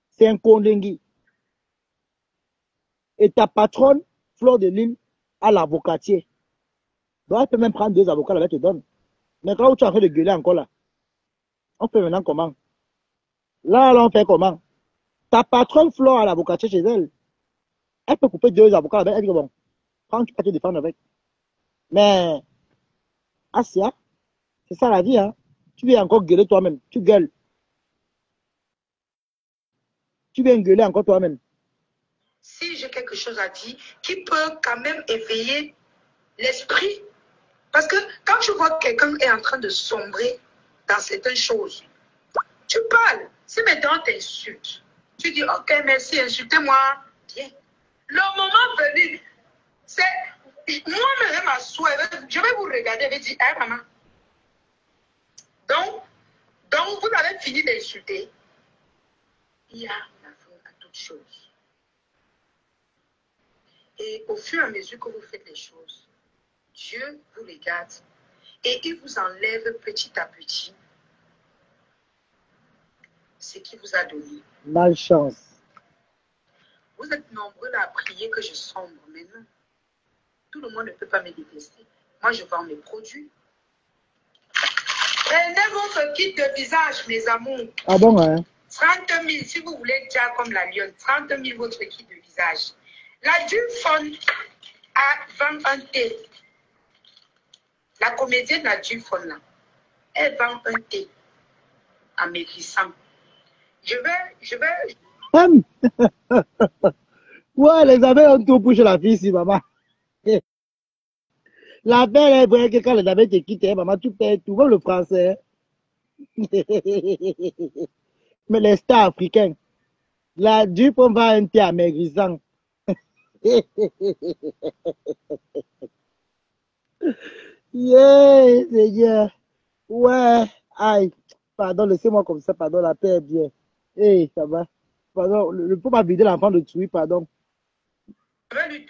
S1: c'est un Kondengui. Et ta patronne, Fleur de Lille, a l'avocatier. Donc, elle peut même prendre 2 avocats, elle te donne. Mais quand tu es en train de gueuler encore là, on fait maintenant comment? Là, on fait comment? Ta patronne Flore a l'avocatier chez elle. Elle peut couper 2 avocats avec. Elle dit bon, quand tu peux te défendre avec. Mais, Asia, c'est ça la vie, hein. Tu viens encore gueuler toi-même. Tu gueules. Tu viens gueuler encore toi-même.
S2: Si j'ai quelque chose à dire qui peut quand même éveiller l'esprit. Parce que quand tu vois que quelqu'un est en train de sombrer dans certaines choses, tu parles. Si maintenant t'insultes, tu dis ok, merci, insultez-moi. Bien. Le moment venu, c'est moi-même ma soeur, je vais vous regarder et dire, hey maman. Donc vous avez fini d'insulter. Il y a une affaire à toute chose. Et au fur et à mesure que vous faites les choses, Dieu vous regarde et il vous enlève petit à petit ce qu'il vous a donné.
S1: Malchance.
S2: Vous êtes nombreux à prier que je sombre, mais non. Tout le monde ne peut pas me détester. Moi, je vends mes produits. Prenez votre kit de visage, mes amours.
S1: Ah bon, hein?
S2: 30 000, si vous voulez dire comme la lionne, 30 000 votre kit de visage. La Dufone a 20 thé. La comédienne, la Dufon, là, elle vend un thé amaigrissant. Je vais...
S1: Ouais, les abeilles ont tout pour chez la fille ici, maman. La belle, elle voyait que quand les abeilles te quittent, maman, tu perds tout, comme le français. Mais les stars africains, la Dupont va un thé amaigrissant. Yeah, Seigneur. Ouais, aïe. Pardon, laissez-moi comme ça, pardon, la paix est bien. Hey, ça va. Pardon, le faut pas vider l'enfant de tuer, pardon.
S2: Je vais lui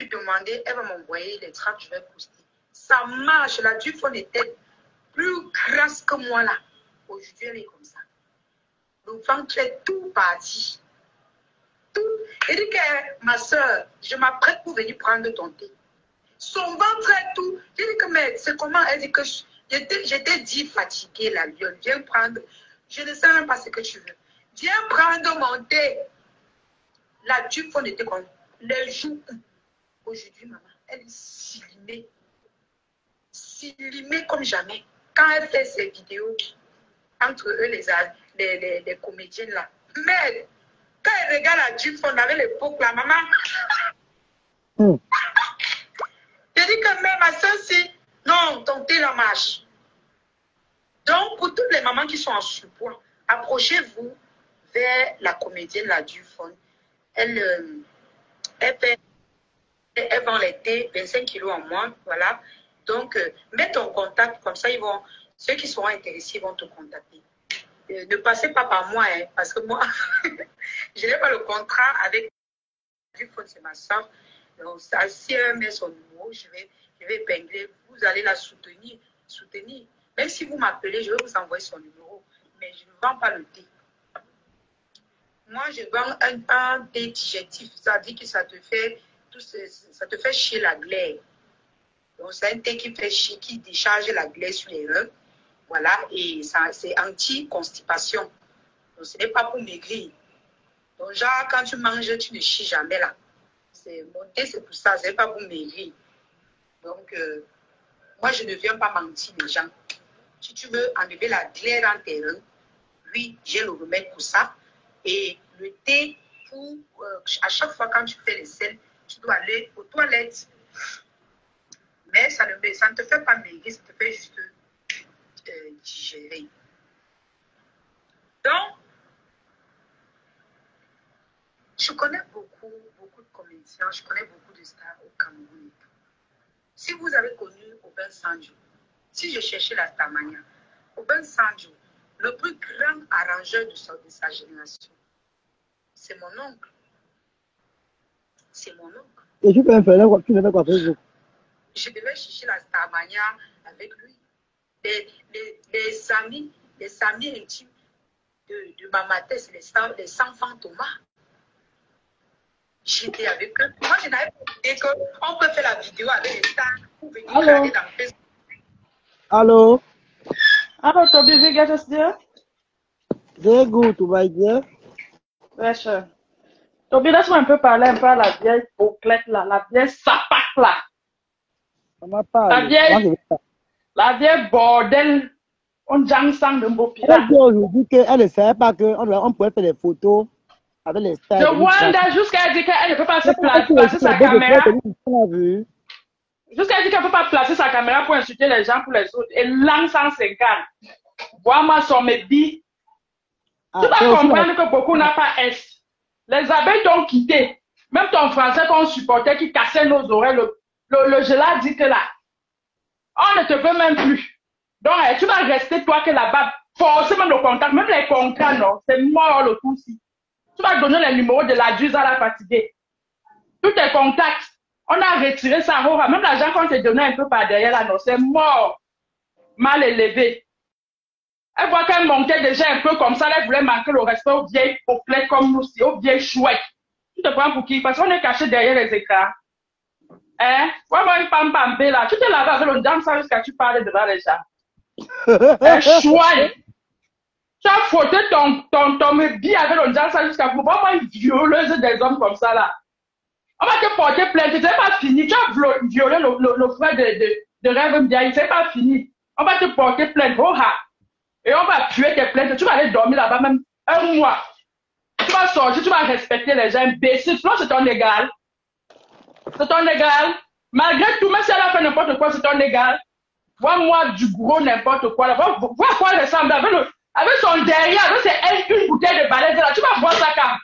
S2: demander, elle va m'envoyer les tracts, je vais poster. Ça marche, la Dufon était plus grasse que moi là. Aujourd'hui, elle est comme ça. Le ventre est tout parti. Tout. Elle dit que ma soeur, je m'apprête pour venir prendre ton thé. Son ventre est tout. Je dis que mais c'est comment? Elle dit que j'étais dit fatiguée, la lionne. Viens prendre. Je ne sais même pas ce que tu veux. Viens prendre mon thé. La Dufon était comme les jours. Aujourd'hui, maman, elle est silimée. Silimée comme jamais. Quand elle fait ses vidéos, entre eux, les comédiennes là. Mais quand elle regarde la Dufon avec l'époque, la maman. Je dis que même ma soeur, si. Non, ton thé la marche. Donc, pour toutes les mamans qui sont en surpoids, approchez-vous vers la comédienne la Dufon. Elle vend les thés, 25 kilos en moins, voilà. Donc, mets ton contact, comme ça, ceux qui seront intéressés vont te contacter. Ne passez pas par moi, hein, parce que moi, je n'ai pas le contrat avec Dufon, c'est ma soeur. Donc, ça, si elle met son numéro, je vais épingler. Vous allez la soutenir. Même si vous m'appelez, je vais vous envoyer son numéro. Mais je ne vends pas le thé. Moi, je vends un thé digestif. Ça dit que ça te fait chier la glaire. Donc, c'est un thé qui fait chier, qui décharge la glaire sur les reins. Voilà, et c'est anti-constipation. Donc, ce n'est pas pour maigrir. Donc, genre, quand tu manges, tu ne chies jamais là. Mon thé, c'est pour ça, ce n'est pas pour maigrir. Donc, moi, je ne viens pas mentir les gens. Si tu veux enlever la glaire dans tes reins, oui, j'ai le remède pour ça. Et le thé, à chaque fois quand tu fais les selles, tu dois aller aux toilettes. Mais ça ne te fait pas maigrir, ça te fait juste digérer. Donc, je connais beaucoup de comédiens, je connais beaucoup de stars au Cameroun. Si vous avez connu Aubin Sanjo, si je cherchais la Starmania, Aubin Sanjo, le plus grand arrangeur de sa génération, c'est mon oncle. C'est mon oncle.
S1: Et tu peux faire quoi Facebook?
S2: Je devais chercher la Starmania avec lui. Les amis intimes de Mama Tess, les enfants Thomas. J'étais avec eux. Moi, je n'avais pas idée qu'on peut faire la vidéo avec les stars pour venir regarder dans Facebook.
S1: Allô?
S4: Hello, Toby, wie geht es dir?
S1: Sehr gut, tu vas bien?
S4: Très cher. Toby, laisse-moi un peu parler un peu à la vieille bouclette là, la vieille sapac là.
S1: Ça m'a parlé.
S4: La vieille bordel. On jang sang de Mbopi là.
S1: Elle dit aujourd'hui qu'elle ne savait pas qu'on pouvait faire des photos avec les stars.
S4: Je Wanda jusqu'à dire qu'elle ne peut pas se placer sa caméra. Jusqu'à dire qu'elle ne peut pas placer sa caméra pour insulter les gens pour les autres. Et l'an 150. Vois-moi sur mes billes. Tu dois comprendre que beaucoup n'a pas S. Les abeilles t'ont quitté. Même ton français qu'on supportait qui cassait nos oreilles, le gela dit que là, on ne te veut même plus. Donc, tu vas rester toi que là-bas, forcément nos contacts, même les contrats, non, c'est mort le coup-ci. Tu vas donner les numéros de la Duse à la fatiguée. Tous tes contacts, on a retiré ça, même l'argent qu'on te donnait un peu par derrière là, non, c'est mort, mal élevé. Elle voit qu'elle montait déjà un peu comme ça, elle voulait manquer le respect aux vieilles pauplets comme nous, aux vieilles chouettes. Tu te prends pour qui? Parce qu'on est caché derrière les écrans. Hein? Ouais, une pam-pam-bé là. Tu te laves avec le dame ça jusqu'à tu parles devant les gens. Chouette! Tu as frotté ton billet avec le dame ça jusqu'à pour voir une violeuse des hommes comme ça là. On va te porter plainte. C'est pas fini. Tu as violé le frère de Rêve Ndiaye. C'est pas fini. On va te porter plainte. Oh, et on va tuer tes plaintes. Tu vas aller dormir là-bas même un mois. Tu vas sortir, tu vas respecter les gens imbéciles. Non, c'est ton égal. C'est ton égal. Malgré tout, même si elle a fait n'importe quoi, c'est ton égal. Vois-moi du gros n'importe quoi. Vois à quoi elle ressemble. Avec son derrière, avec une bouteille de balèze là. Tu vas boire sa carte.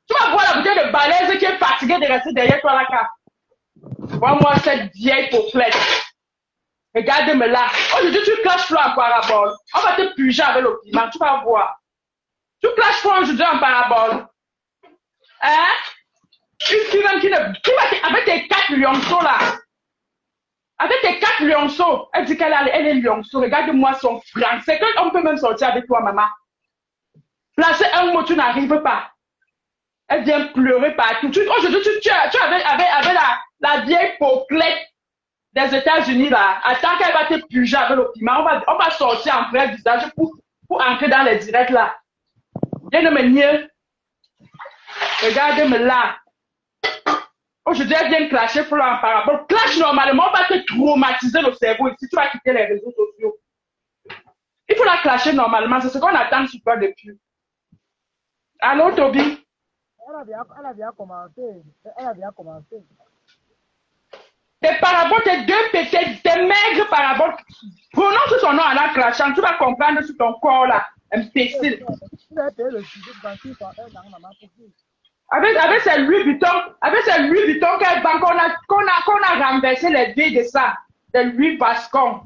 S4: Tu vas boire la bouteille de balèze qui est fatiguée de rester derrière toi la carte. Vois-moi cette vieille pauplette. Regarde-moi là. Aujourd'hui, tu clashes flow en parabole. On va te puger avec le piment. Tu vas voir. Tu clashes flow aujourd'hui en parabole. Hein? Une fille même qui ne... Avec tes 4 lionceaux là. Avec tes 4 lionceaux. Elle dit qu'elle est lionceau. Regarde-moi son français. On peut même sortir avec toi, maman. Placer un mot, tu n'arrives pas. Elle vient pleurer partout. Aujourd'hui, tu avais la vieille pauplette des États-Unis là. Attends qu'elle va te puger avec le piment. On va sortir en vrai visage pour entrer dans les directs là. Viens de me nier. Regarde-moi là. Aujourd'hui, elle vient clasher pour en parabole. Clash normalement, on va te traumatiser le cerveau ici. Tu vas quitter les réseaux sociaux. Il faut la clasher normalement. C'est ce qu'on attend sur toi depuis. Allô, Toby?
S1: Elle a bien commencé.
S4: Tes paraboles, tes deux pétés, tes maigres paraboles. Prononce son nom en la clashant. Tu vas comprendre sur ton corps là. Imbécile. Avec ces Louis Vuitton qu'elle vend, qu'on a renversé les billes de ça. Des Louis Vascon.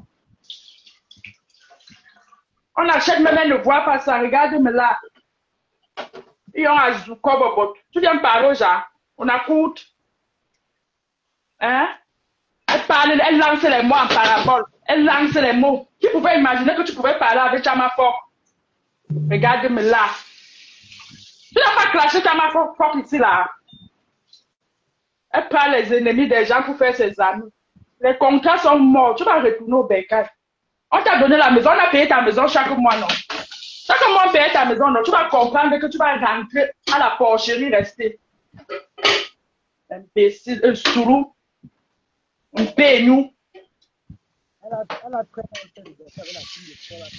S4: On achète même, elle ne voit pas ça. Regarde-moi là. Ils ont un Zoukobobot. Tu viens parler aux gens. On écoute. Hein? Elle parle, elle lance les mots en parabole. Elle lance les mots. Qui pouvait imaginer que tu pouvais parler avec Chamafok? Regarde-moi là. Tu n'as pas clashé Chamafok ici là. Elle parle les ennemis des gens pour faire ses amis. Les contrats sont morts. Tu vas retourner au bécaye. On t'a donné la maison, on a payé ta maison chaque mois, non? Chaque mois, on paye ta maison, non? Tu vas comprendre que tu vas rentrer à la porcherie rester. Imbécile, un sourou. Un pénou.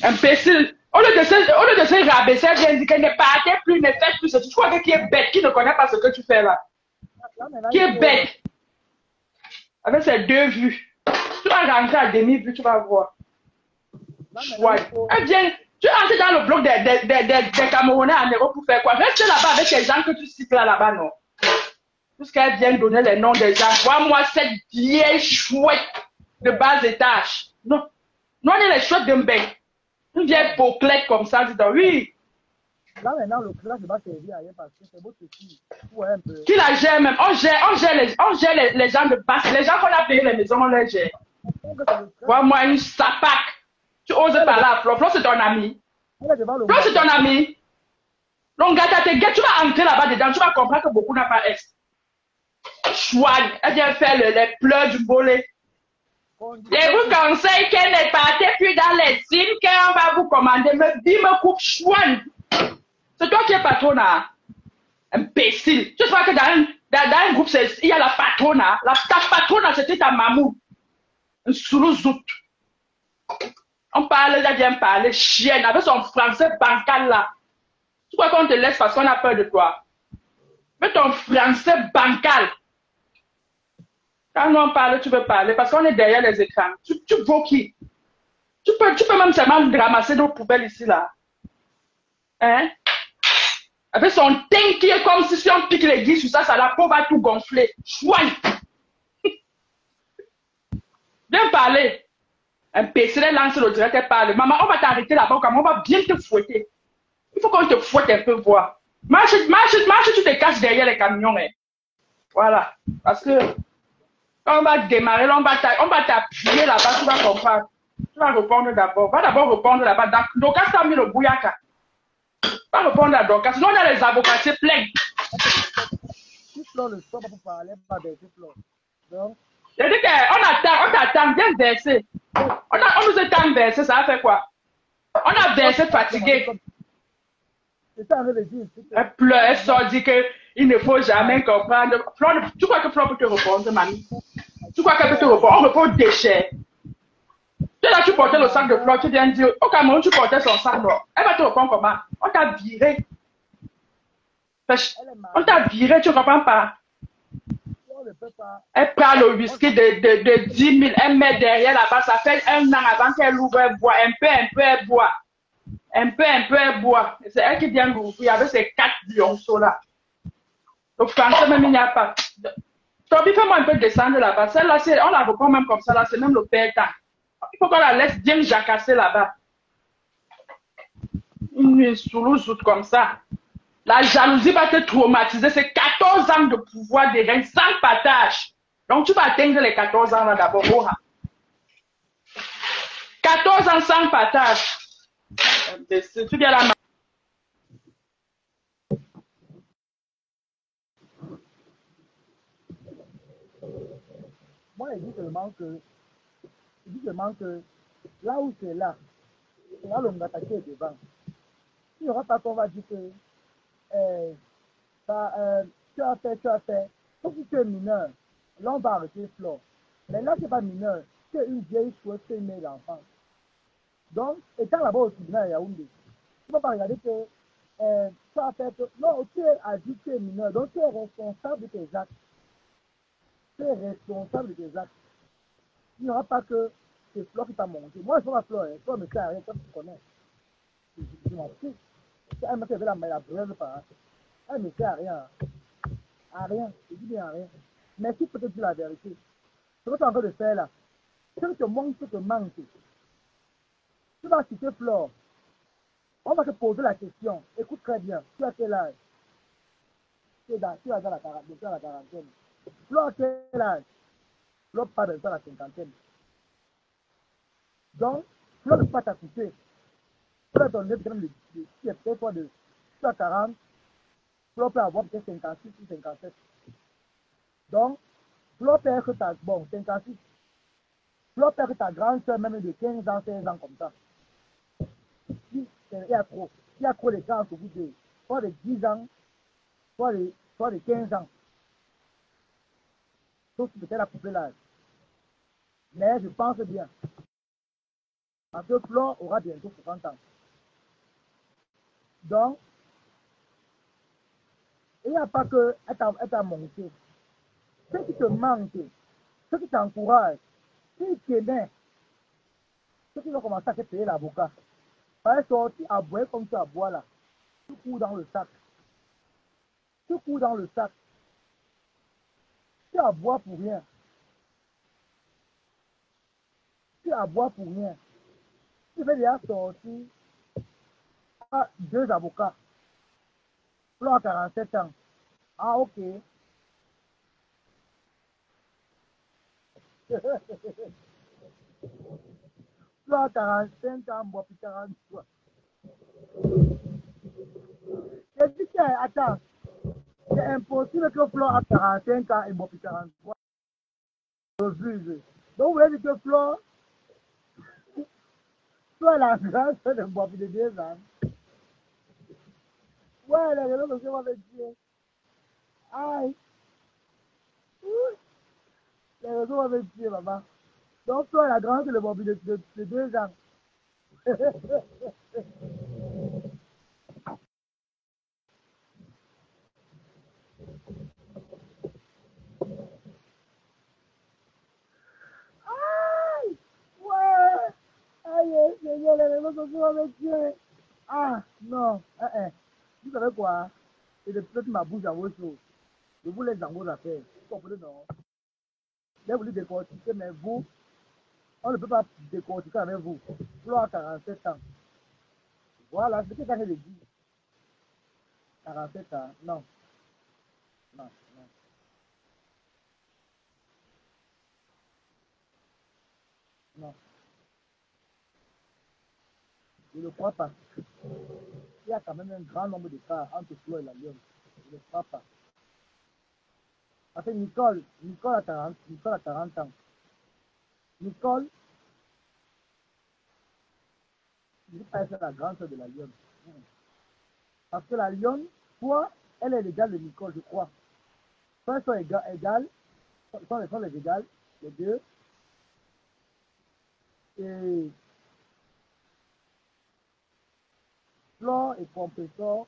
S4: Imbécile. Au lieu de se rabaisser, elle vient dire qu'elle ne partait plus, ne fait plus. Tu crois que qui est bête, qui ne connaît pas ce que tu fais là? Qui est bête? Avec ses 2 vues. Tu vas rentrer à demi-vue, tu vas voir. Ouais. Elle vient. Tu entres dans le bloc des Camerounais en Europe pour faire quoi? Reste là-bas avec les gens que tu cites là-bas, non? Puisqu'elle vient donner les noms des gens. Vois-moi cette vieille chouette de bas étage. Non. Non, on est les chouettes d'un bec. Une vieille pauclette comme ça, dis donc, oui.
S1: Là, maintenant, le clash va servir à rien parce que c'est beau ceci. Ouais, un peu.
S4: Qui la gère même? On gère les gens de base. Les gens qu'on a payé les maisons, on les gère. Vois-moi une sapac. Tu oses parler à Flo. Flo, c'est ton ami. Flo, c'est ton ami. Donc, gars, tu vas entrer là-bas dedans. Tu vas comprendre que beaucoup n'a pas est. Chouane, elle vient faire les pleurs du bolet. Je vous conseille qu'elle ne partez plus dans les teams qu'on va vous commander. Me dit, me coupe chouane. C'est toi qui es patrona. Imbécile. Tu sais que dans un groupe, il y a la patrona. Ta patrona, c'était ta mamou. Un soulouzout. On parle, elle vient parler chienne avec son français bancal là. Tu crois qu'on te laisse parce qu'on a peur de toi? Mais ton français bancal. Quand nous on parle, tu veux parler parce qu'on est derrière les écrans. Tu vaux qui? Tu peux même seulement ramasser nos poubelles ici là. Hein? Avec son teint qui est comme si on pique les guides sur ça, la peau va tout gonfler. Chouaille! Viens parler. Un PC, lance le direct, elle parle. Maman, on va t'arrêter là-bas, on va bien te fouetter. Il faut qu'on te fouette un peu, voir. Marche, tu te caches derrière les camions. Hein. Voilà. Parce que quand on va démarrer, on va t'appuyer là-bas, tu vas comprendre. Tu vas répondre d'abord. Va d'abord répondre là-bas. Donc, quand tu as mis le bouillaka, va répondre à Dorcas. Sinon, on a les avocats, c'est plein. Je dis qu'on attend, bien verser. On nous attend verser, ça a fait quoi? On a versé fatigué. Elle pleure, elle sort, dit qu'il Il ne faut jamais comprendre. Flore, tu crois que Flore peut te répondre, mamie? Tu crois qu'elle peut te répondre? On répond déchets. Tu là, tu portais le sac de Flore, tu viens dire, au Cameroun, tu portais son sac, non? Elle va te répondre comment? On t'a viré. On t'a viré, tu ne comprends pas? Elle prend le whisky de 10 000, elle met derrière là-bas, ça fait 1 an avant qu'elle ouvre, elle boit, un peu, elle boit. Un peu, elle boit. C'est elle qui vient l'ouvrir avec ses 4 lionceaux là. Le français, même, il n'y a pas. Toby, fais-moi un peu descendre là-bas. Celle-là, on la reprend même comme ça, là, c'est même le père temps. Il faut qu'on la laisse bien jacasser là-bas. Une sous comme ça. La jalousie va te traumatiser. C'est 14 ans de pouvoir des reins sans partage. Donc, tu vas atteindre les 14 ans là d'abord. 14 ans sans partage. Tu viens là.
S1: Moi, je dis seulement que là où c'est là le Ngata qui est devant. Il n'y aura pas qu'on va dire que tu as fait. Sauf que tu es mineur, là on va arrêter Flore. Mais là, tu n'es pas mineur, tu es une vieille chouette qui est née d'enfant. Donc, étant là-bas au tribunal à Yaoundé, tu ne peux pas regarder que tu as fait. Non, tu es adulte, tu es mineur, donc tu es responsable de tes actes. Tu es responsable de tes actes. Il n'y aura pas que c'est Flore qui t'a monté. Moi, je ne suis pas Flore, toi, mais tu n'as rien, toi, tu connais. Je m'en fous. Elle m'a fait la brève par. Elle ne sert à rien. À rien. Je dis bien à rien. Mais si peut te dire la vérité, ce que tu es en train de faire là, ce que te manque. Tu vas citer Flore. On va te poser la question. Écoute très bien. Tu as quel âge? Tu es dans la quarantaine. Flore, quel âge? Flore, pas dans la cinquantaine. Donc, Flore ne peut pas t'acouper. Flore, ton œuvre de tu es peut-être de 40. Flore peut avoir peut-être 56 ou 57. Donc, Flore peut être ta, 56. Flore peut être ta grande soeur même de 15 ans, 16 ans comme ça. Il y a trop. Il y a trop de gens au bout de soit de 10 ans, soit de 15 ans. Sauf si peut-être à couper l'âge. Mais je pense bien. Parce que Flore aura bientôt 60 ans. Donc, il n'y a pas que être à monter. Ce qui te manque, ce qui t'encourage, si tu aimais, ceux qui vont commencer à te payer l'avocat, par sortir à boire comme tu as boire là, tu cours dans le sac. Tu cours dans le sac. Tu as boire pour rien. Tu as boire pour rien. Tu fais déjà sortir à 2 avocats. Flore 47 ans. Ah, ok. Flore 45 ans, bois puis 43. Et puis, attends. C'est impossible que Flore a 45 ans et bois puis 43. Refuse. Donc, vous voulez dire que Flore la grâce de bois puis de 2 ans. Ouais, les réseaux sociaux vont me dire. Aïe. Les réseaux vont me dire, maman. Donc, toi, la grande, le mobile de 2 ans. Aïe! Ouais! Aïe, Seigneur, les réseaux sociaux vont me dire. Ah, non. Vous savez quoi? Et de peut-être ma bouche à vos choses. Je vous laisse dans vos affaires. Vous comprenez, non? J'ai voulu décortiquer, mais vous, on ne peut pas décortiquer avec vous. Flore a 47 ans. Voilà, c'est ce que ça veut dire. 47 ans. Non, non, non, non. Je ne crois pas. Il y a quand même un grand nombre de cas entre Flore et la Lyon. Je ne crois pas. Parce que Nicole a 40 ans. Nicole, je ne sais pas si c'est la grande sœur de la Lyon. Parce que la Lyon, toi, Elle est l'égale de Nicole, je crois. Elles sont égales. Sont les égales, les deux. Et Flore et Compressor.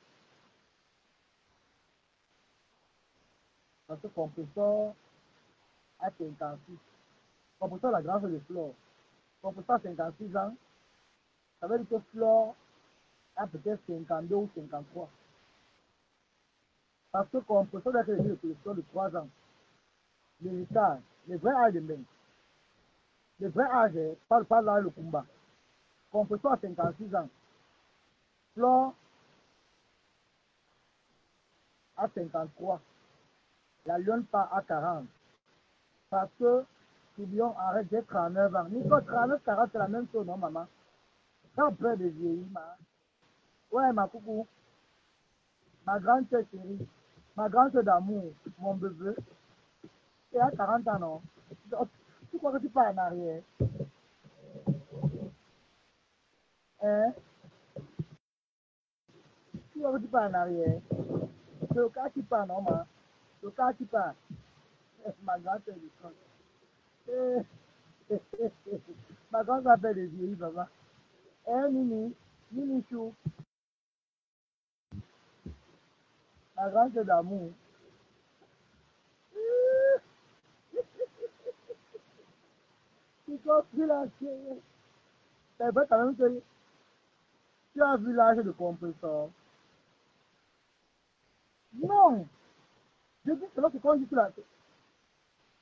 S1: Parce que Compressor a 56. Compressor la grande de Flore. Compressor a 56 ans. Ça veut dire que Flore a peut-être 52 ou 53. Parce que Compressor a été le collection de 3 ans. L'héritage, le vrai âge de même. Le vrai âge, pas là le combat. Compressor a 56 ans. Flore à 53. La lionne part à 40. Parce que Lion arrête d'être 39 ans. Nico, 39, 40, c'est la même chose, non, maman? Quand peur de vieillir, ma. Ouais, ma coucou. Ma grande sœur chérie. Ma grande sœur d'amour. Mon bébé. Et à 40 ans, non? Tu crois que tu pars en arrière? Hein? Tu crois que tu pars en arrière? C'est le cas qui part, non, ma? Le cas qui part. Ma grande sœur du compte. Ma grande sœur fait des vieillis, papa. Eh, Nini, Nini Chou. Ma grande sœur d'amour. Tu comprends la chérie? C'est vrai quand même que tu as vu l'âge de compresseur. Non! Je dis que lorsqu'on dit que la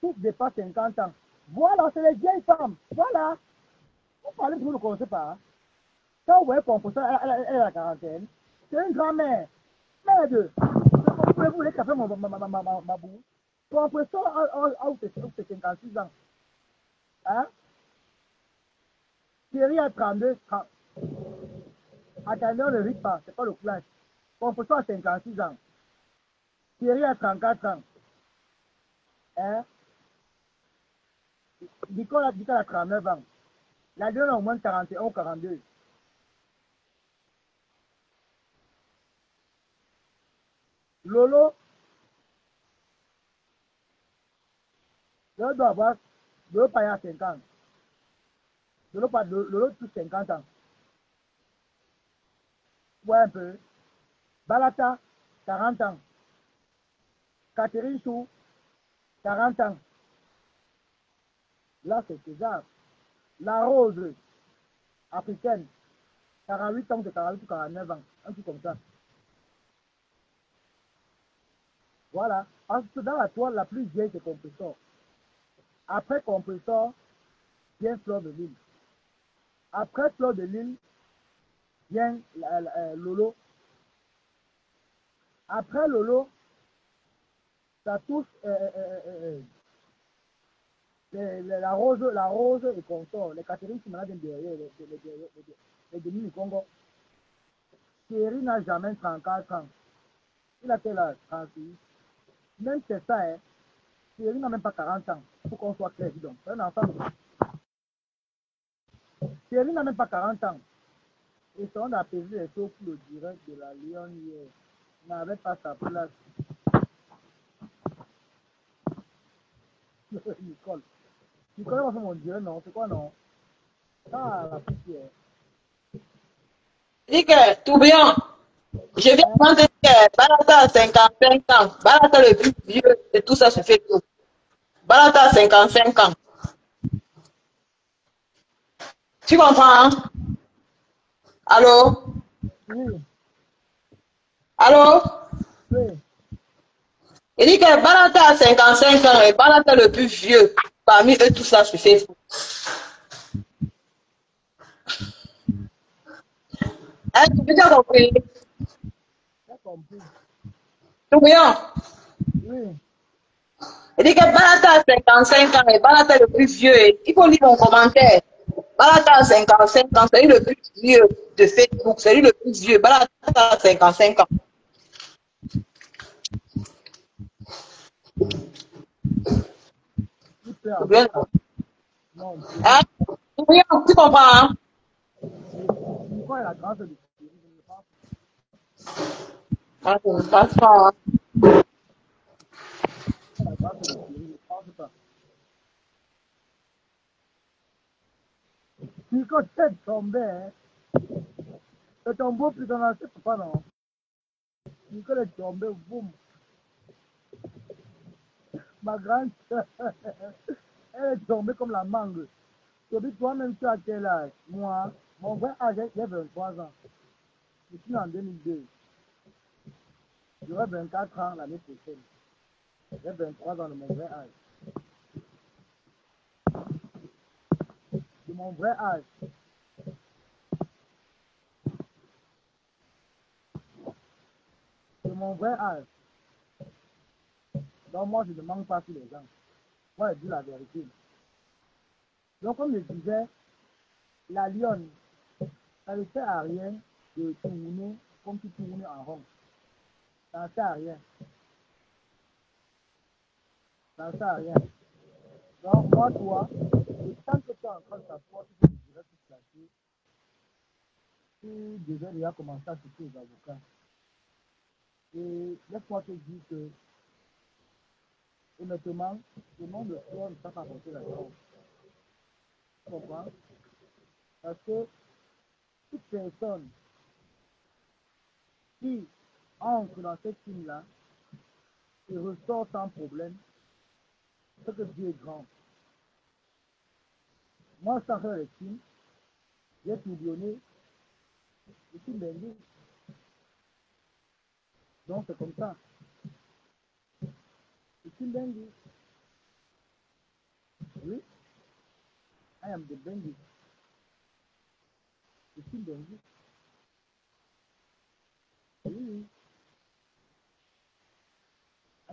S1: tous dépassent 50 ans. Voilà, c'est les vieilles femmes. Voilà. Vous parlez, vous ne le connaissez pas. Quand vous voyez compresseur, elle est à la quarantaine. C'est une grand-mère. Merde! Vous voulez qu'elle fasse ma boue? Compresseur a 56 ans. Hein? Thierry a 32, 30. Attendez, on ne rit pas, c'est pas le clash. Compresseur a 56 ans. Thierry a 34 ans. Hein? Nicole a 39 ans. La deux a au moins 41 ou 42. Lolo doit avoir, Lolo pas à 50. Lolo tout 50 ans. Ouais, un peu. Balata, 40 ans. Catherine Chou, 40 ans. Là, c'est César. La Rose, africaine, 48 ans, c'est 48 ou 49 ans. Un truc comme ça. Voilà. Parce que dans la toile, la plus vieille, c'est Compressor. Après Compressor, vient Fleur de Lille. Après Fleur de Lille, vient Lolo. Après Lolo, ça touche la rose et consort. Les Catherine qui malades derrière, les Denis du Congo. Thierry n'a jamais 34 ans. Il a quel âge? 36. Même c'est ça, hein. Thierry n'a même pas 40 ans. Il faut qu'on soit clair, donc. C'est un enfant. Thierry n'a même pas 40 ans. Et son apaisé les taux pour le direct de la Lyon hier. Il n'avait pas sa place. Nicole. Nicole, on fait mon direct, non? C'est quoi, non? Ah, la poussière.
S4: Dis que, tout bien. Je viens de dire que Balata a 55 ans. Balata le plus vieux de tout ça se fait tout. Balata a 55 ans. Tu comprends, hein? Allô?
S1: Oui,
S4: Allô?
S1: oui.
S4: Il dit que Balata a 55 ans et Balata le plus vieux parmi eux tout ça sur Facebook. Hein, tu as compris?
S1: J'ai compris.
S4: Tout bien.
S1: Oui.
S4: Il dit que Balata a 55 ans et Balata le plus vieux. Il faut lire mon commentaire. Balata a 55 ans, c'est lui le plus vieux de Facebook. C'est lui le plus vieux. Balata a 55 ans.
S1: Super.
S4: Tout bien.
S1: Non,
S4: Hein? Tout bien, tu comprends, hein?
S1: Nicole est la grande de Thierry. Je ne sais pas.
S4: Ah, ça ne passe pas.
S1: La grâce de Dieu, je ne pense pas. Si quand tu es tombé, hein, c'est ton beau plus dans la tête, pas non. Si quand tu es tombé, boum. Ma grande soeur, elle est tombée comme la mangue. Tu dis toi-même, tu as quel âge? Moi, mon vrai âge, j'ai 23 ans. Je suis né en 2002. J'aurai 24 ans l'année prochaine. J'ai 23 ans de mon vrai âge. De mon vrai âge. De mon vrai âge. Donc moi, je ne manque pas sur les gens. Moi, je dis la vérité. Donc, comme je disais, la lionne, ça ne sert à rien de tourner comme tu tournes en rond. Ça ne sert à rien. Ça ne sert à rien. Donc, moi, toi, et tant que tu es en train de t'asseoir, tu te dirais tout placer, tu devais déjà commencer à chercher les avocats. Et laisse-moi te dire que, honnêtement, le nom de toi ne t'a pas apporté la chance. Tu comprends? Parce que toute personne qui entre dans cette team-là et ressort sans problème, c'est que Dieu est grand. Moi, sans faire les teams, j'ai tourbillonné, je suis blindé. Donc, c'est comme ça. Je suis blindé. Oui, I am the bandit. Je suis blindé. Oui, oui,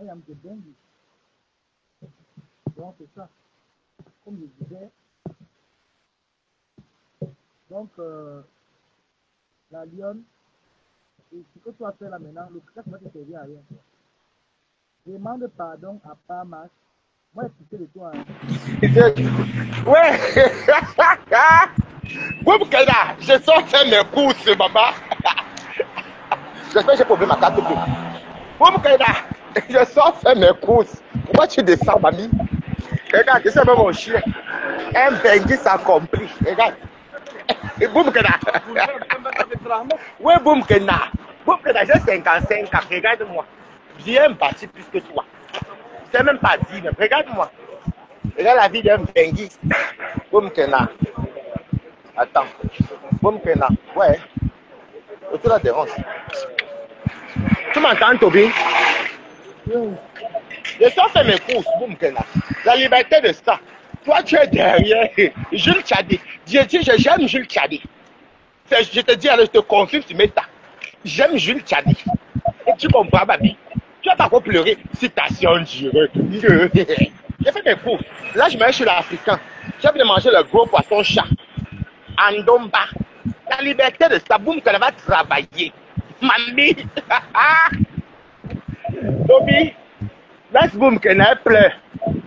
S1: I am the bandit. Donc, c'est ça. Comme je disais, donc, la lionne, et ce que tu as fait là maintenant, le cas va te servir à rien. Demande pardon à Pamas. Moi, je suis de toi. Hein.
S3: Ouais. Boubkeda, je sors faire mes courses, maman. J'espère que j'ai trouvé ma carte bleue. Boubkeda, je sors faire mes courses. Pourquoi tu descends, mamie? Regarde, je sais même mon chien. Un bengi s'accomplit. Regarde. Et Boubkeda. Ouais, Boubkeda. Boubkeda, j'ai 55 ans. Regarde-moi. Bien bâti plus que toi. C'est même pas dit. Regarde-moi. Regarde la vie d'un bengi. Boubkeda. Attends. Boubkeda. Ouais. Tu la déranges. Tu m'entends, Toby?
S1: Oui.
S3: Je sors faire mes courses, Boubkeda. La liberté de ça. Toi, tu es derrière Jules Tchadé. J'aime Jules Tchadé. Je te dis, je te confirme sur mes tas. J'aime Jules Tchadé. Et tu comprends, ma vie. Tu vas pas encore pleurer. Citation directe. J'ai fait mes courses. Là, je me suis l'Africain. J'ai envie de manger le gros poisson chat. Andomba. La liberté de ça, Boubkeda va travailler. Mamie. Toby. Laisse Boubkeda, elle pleure.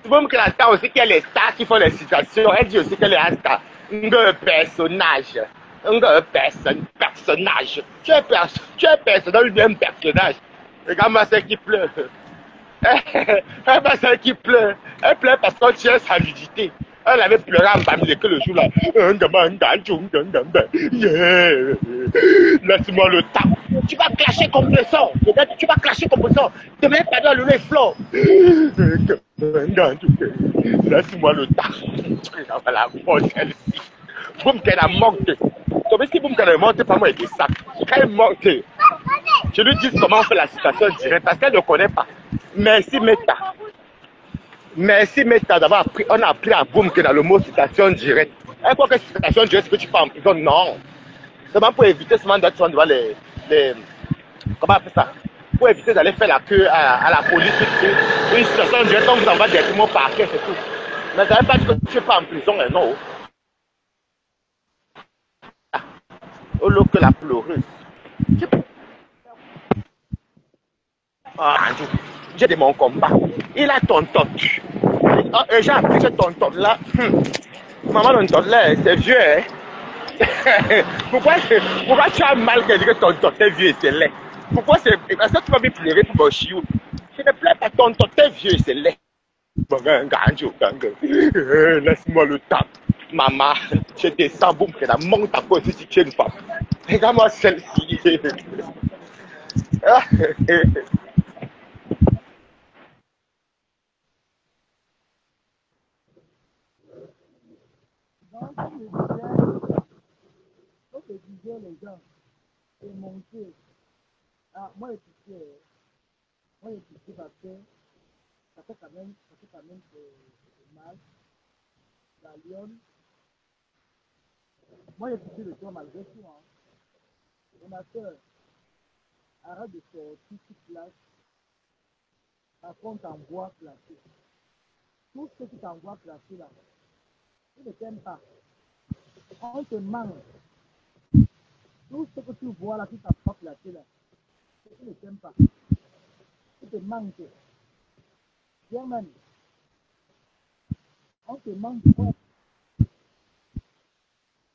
S3: Boubkeda attend aussi qu'elle est stars qui font les citations. Elle dit aussi qu'elle est un star. Un personnage. Un personnage. Tu es personnage ou bien un personnage. Regarde-moi celle qui pleure. Regarde-moi celle qui pleure. Elle pleure parce qu'on tient sa nudité. Elle avait pleuré en famille que le jour-là. Yeah. Laisse-moi le temps. Tu vas clasher comme le son. Tu vas clasher comme le son. Demain, pas dans le flot. Laisse-moi le temps. Voilà, bon, celle-ci. Boubkeda monte. Si Boubkeda monte, pas moi, il dit ça. Quand elle monte, je lui dis comment on fait la citation directe parce qu'elle ne connaît pas. Merci, Meta. Merci, Meta, d'avoir appris. On a appris à Boubkeda le mot citation directe. Elle croit que citation directe, c'est que tu pars en prison. Non. Seulement pour éviter seulement d'être devant les. Comment on appelle ça? Pour éviter d'aller faire la queue à la police. Une citation directe, on vous envoie directement au parquet, c'est tout. Mais ça ne veut pas dire que tu ne pas en prison, non. Au lieu que la pleureuse. Ah, j'ai de mon combat. Il a tonton. J'ai appris ce tonton là. Maman, tonton là, c'est vieux. Hein? pourquoi tu as mal que tonton, c'est vieux et c'est laid? Pourquoi c'est... Est-ce que tu vas me pleurer pour mon chiot? Je ne plains pas tonton, t'es vieux, c'est laid. Laisse-moi le temps. Maman, je descends, boum, que la monte à cause si tu es une femme. Regarde-moi celle-ci.
S1: Donc, comme je disais, les gens, c'est monter. Ah, moi, les piquets parce que ça fait quand même mal. La lionne, moi, j'ai piqué le toit malgré tout. Hein. Et ma soeur, arrête de sortir toute place. Par contre, en bois placé. Tout ce qui est en bois placé là, tu ne t'aimes pas. On te manque. Tout ce que tu vois là, qui est en bois placé là, tu ne t'aimes pas. Tu te manques. Bien même. On te manque.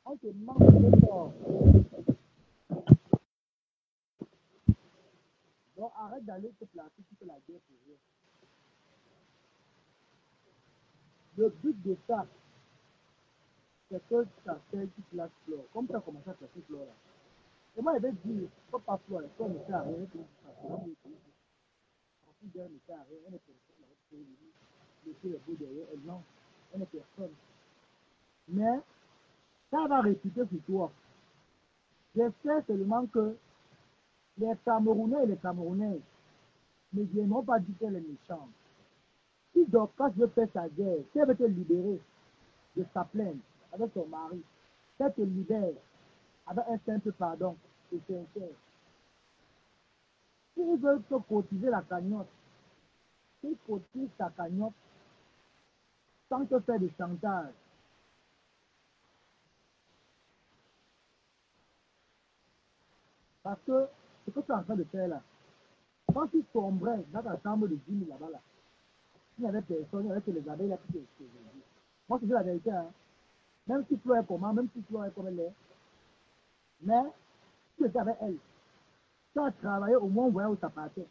S1: On te manque de fort. Donc arrête d'aller te placer, tu fais la guerre pour rien. Le but de ça, c'est que ça fait toute la flore. Comme tu as commencé à faire cette flore là. Et moi, je vais dire, il ne faut pas flore, ça ne sert à rien. Elle ne sert à rien, elle ne peut pas laisser le bout derrière, elle non, elle ne personne. Mais ça va réputer sur toi. J'espère seulement que les Camerounais et les Camerounaises ne viendront pas dire qu'elle est méchante. Si Dorcas veut faire sa guerre, si elle veut te libérer de sa plainte avec ton mari, qu'elle te libère avec un simple pardon et sincère. S'ils veulent te cotiser la cagnotte, s'ils cotisent ta cagnotte sans te faire de chantage, parce que ce que tu es en train de faire là, quand tu tomberais dans ta chambre de 10 000 là-bas, là, il n'y avait personne, il n'y avait que les abeilles là qui te aujourd'hui. Moi, c'est la vérité, hein. Même si Flo est comment, même si Flo est comme elle est, mais tu étais avec elle. Tu as travaillé au moins, voyez où ça partait.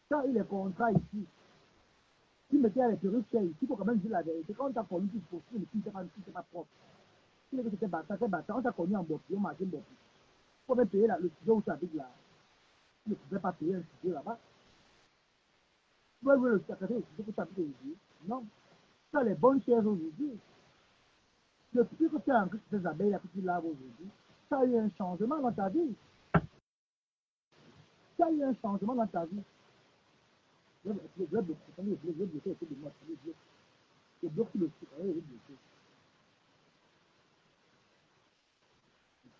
S1: Tu as eu les contrats ici. Tu mettais les perruques ici, il faut quand même dire la vérité. Quand on t'a connu, tu te postules, le fils n'était pas propre. Tu disais que c'était bâtard, on t'a connu en Bopi, on marchait en Bopi. Il faut même payer le studio où tu habites là. Tu ne pouvais pas payer un studio là-bas. Tu vas jouer le studio que tu habites aujourd'hui. Non. Tu as les bonnes chaises aujourd'hui. Depuis que tu as enregistré ces abeilles là que tu laves aujourd'hui, tu as eu un changement dans ta vie. Tu as eu un changement dans ta vie. Le bloc, le bloc était de moi, le bloc qui le bloqué.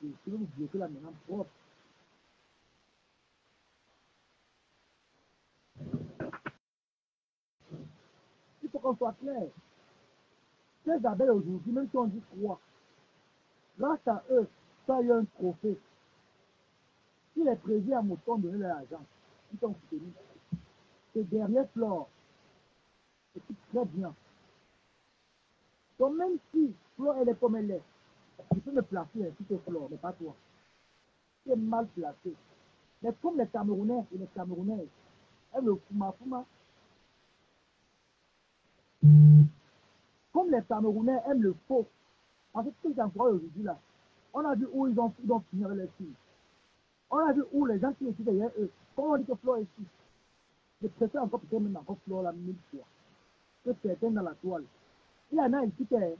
S1: Je vais vous bloquer là maintenant propre. Il faut qu'on soit clair. Ces abeilles aujourd'hui, même si on dit quoi, grâce à eux, tu as eu un trophée. Si les présidents à Mouton donnaient leur argent, ils t'ont soutenu. Ces dernières fleurs, c'est très bien. Donc même si Flore, elle est comme elle est, tu peux me placer ainsi que Flore, mais pas toi. Tu es mal placé. Mais comme les Camerounais et les Camerounaises aiment le fuma-fuma, comme les Camerounais aiment le faux, parce que tous les endroits aujourd'hui là, on a vu où ils ont fini avec les filles. On a vu où les gens qui étaient derrière eux, quand on dit que Flore est ici, je préfère encore peut-être même encore Flore la 1000 fois que certains dans la toile. Il y en a ici qui elle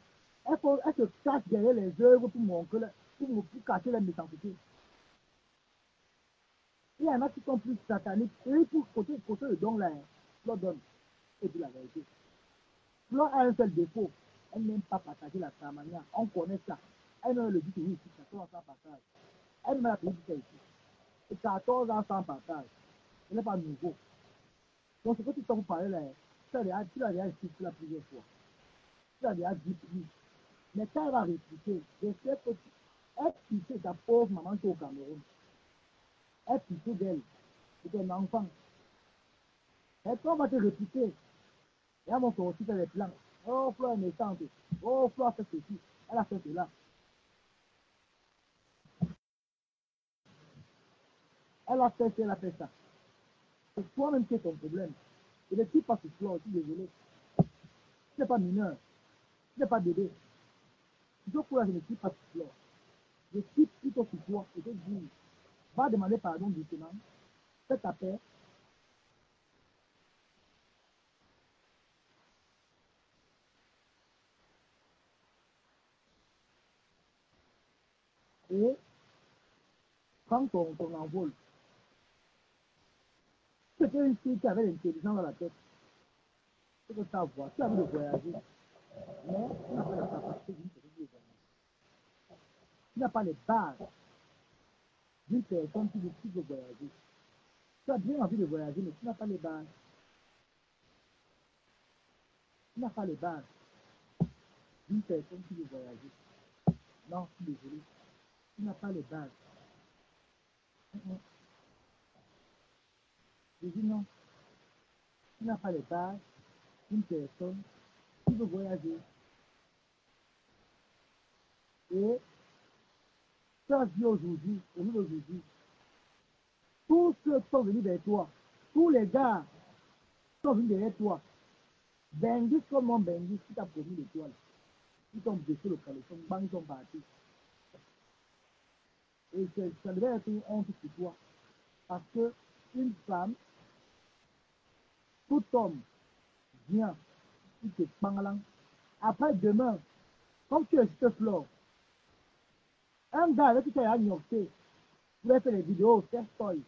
S1: se cache derrière les œuvres pour montrer, pour cacher la méchanceté. Il y en a qui sont plus sataniques. Et pour côté le don là, Flo donne. Et puis la vérité. Flo a un seul défaut. Elle n'aime pas partager la samania. On connaît ça. Elle ne le dit que oui, c'est 14 ans sans partage. Elle m'a dit ça ici. C'est 14 ans sans partage. Ce n'est pas nouveau. Donc ce que tu t'en parler là, tu l'as déjà expliqué là plusieurs fois. Tu l'as déjà dit plus. Mais quand elle va répliquer, j'espère que elle pitié ta pauvre maman qui est au Cameroun. Elle pitié d'elle. C'est un enfant. Et quand on va te répliquer, et elles vont sortir faire les plans. Oh, Flo est méchante. Oh, Flo a fait ceci. Elle a fait cela. Elle a fait ça, elle a fait ça. C'est toi-même qui es ton problème. Et le type pas sur toi, je suis désolé. Tu n'es pas mineur, tu n'es pas bébé. Tu dois courir, je ne suis pas sur toi. Je suis plutôt sur toi et te dis, va demander pardon doucement, fais ta paix. Et prends ton envol. C'était une fille qui avait l'intelligence dans la tête. C'est que savoir, tu as envie de voyager, mais tu n'as pas la capacité d'une personne de voyager. Tu n'as pas les bases d'une personne qui veut voyager. Tu as bien envie de voyager, mais tu n'as pas les bases. Tu n'as pas les bases d'une personne qui veut voyager. Non, je suis désolé. Tu n'as pas les bases. Je dis non. Tu n'as pas les bases d'une personne qui veut voyager. Et tu as dit aujourd'hui, tous ceux qui sont venus vers toi, tous les gars qui sont venus derrière toi, Bengis comme mon Bengis, qui t'a promis l'étoile, ils t'ont baissé le caleçon, bang, ils sont partis. Et ça devait être une honte pour toi. Parce que une femme, tout homme, vient, il te parle. Après demain, comme tu es sur ce floor, un gars avec qui tu as ignoré, tu vas faire des vidéos, story,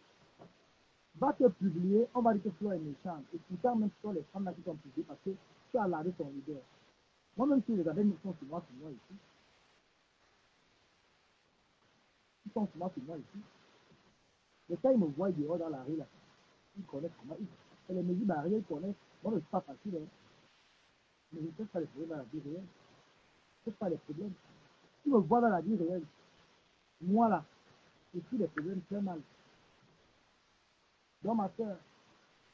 S1: va te publier, on va dire que Flo est méchant. Et pourtant, même sur les femmes là qui t'ont publié, parce que tu as lavé ton leader. Moi-même, si les abeilles sont sur moi ici. Ils sont sur moi ici. Et quand ils me voient dehors dans la rue, là, ils connaissent comment. Et les mesures barrières, ils connaissent. Moi, je ne suis pas facile. Hein. Mais je ne sais pas les problèmes dans la vie réelle. Je ne sais pas les problèmes. Tu me vois dans la vie réelle. Moi, là, je suis des problèmes très mal. Donc, ma soeur,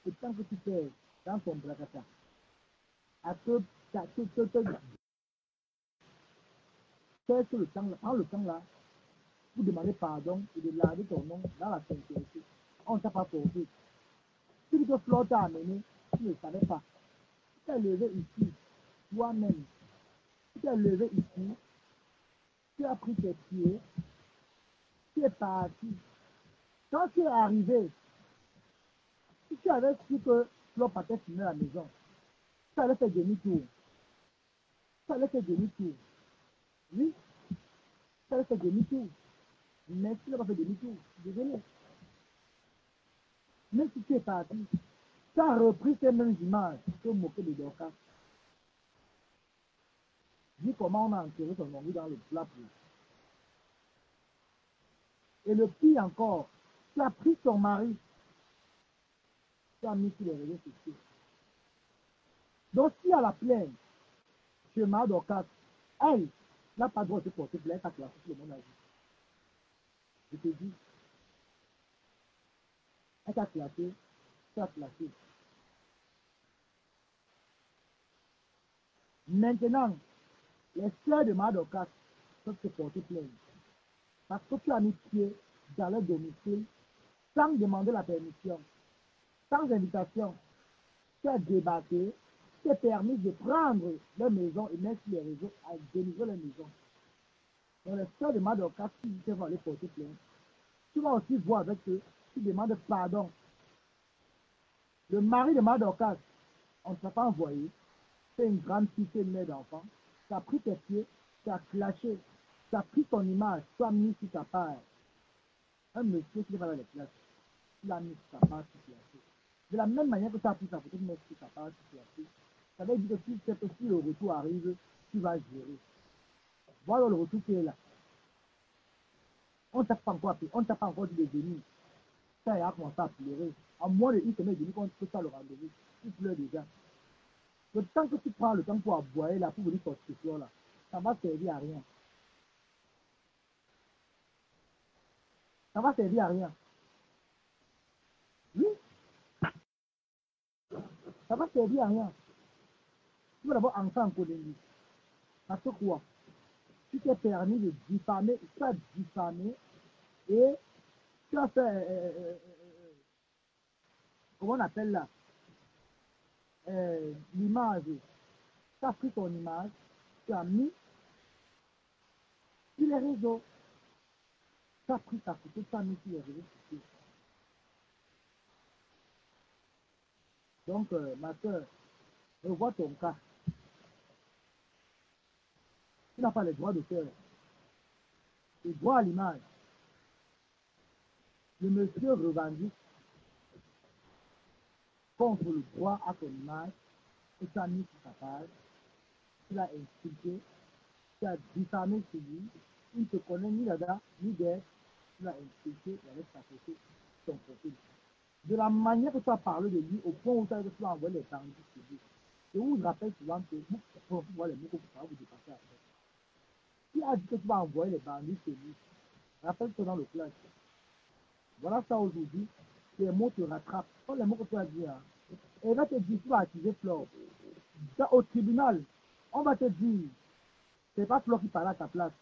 S1: c'est tant que tu fais dans ton bracata, à faire le temps là, prends le temps là, pour demander pardon et de laver ton nom dans la sincérité. On ne t'a pas forcé. Si le flot t'a amené, tu ne savais pas. Tu t'es levé ici, toi-même. Tu t'es levé ici, tu as pris tes pieds, tu es parti. Quand tu es arrivé, si tu avais su que l'on partait fumer à la maison, tu allais faire demi-tour. Tu allais faire demi-tour. Oui, tu allais faire demi-tour. Mais tu n'as pas fait demi-tour. Désolé. Même si tu es parti, tu as repris ces mêmes images pour te moquer de Dorcas. Dis comment on a enterré son mari dans le plat. Et le pire encore, tu as pris ton mari, tu as mis sur les réseaux sociaux. Donc, si à la plaine, chez Mad Dorcas, elle n'a pas le droit de se porter plainte à classer tout le monde a dit. Je te dis, elle t'a classé, tu as classé. Maintenant, les sœurs de Mad Dorcas peuvent se porter plainte. Parce que tu as mis pied dans leur domicile sans demander la permission, sans invitation. Tu as débattu, tu as permis de prendre leur maison et mettre sur les réseaux à délivrer leur maison. Donc les sœurs de Madoka, si tu vas aller porter plainte, tu vas aussi voir avec eux, tu demandes pardon. Le mari de Madoka, on ne t'a pas envoyé, c'est une grande fille, c'est une mère d'enfant, tu as pris tes pieds, tu as clashé, tu as pris ton image, tu as mis sur ta page. Un monsieur qui va dans les classes, il a mis sur sa page sur. De la même manière que tu as pris ta photo, tu mets sur ta page sur. Ça veut dire que tu sais que si le retour arrive, tu vas gérer. Voilà le retour qui est là. On ne t'a pas encore appelé, on ne t'a pas encore dit de venir. Ça, il a commencé à pleurer. En moins de une semaine, il dit qu'on peut faire le rendez-vous. Il pleure déjà. Le temps que tu prends le temps pour aboyer là, pour venir sortir ce soir là, ça va servir à rien. Ça va servir à rien. Oui, ça va servir à rien. Tu vas d'abord entrer en colonie. Parce que quoi? Tu t'es permis de diffamer, tu as diffamé et Tu as fait, comment on appelle là, l'image. Tu as pris ton image, tu as mis sur les réseaux. Tu as pris ta photo, tu as mis sur les réseaux sociaux. Donc, ma soeur, revois ton cas. Tu n'as pas le droit de faire. Le droit à l'image. Le monsieur revendique contre le droit à ton image et tu as mis sur sa page, tu l'as insulté, tu as diffamé sur lui, il ne te connaît ni là-bas, ni d'aide, tu l'as insulté avec ta photo, ton profil. De la manière que tu as parlé de lui, au point où tu as envoyé les bandits sur lui. Je vous rappelle souvent que vous voir les mots que vous vous dépasser après. Qui a dit que tu vas envoyer les bandits sur lui? Rappelle-toi dans le clash. Voilà ça aujourd'hui. Les mots te rattrapent. Ce sont les mots que tu as dit. Hein. Et il va te dire, tu vas activer Flore. Au tribunal, on va te dire, c'est pas Flore qui parle à ta place.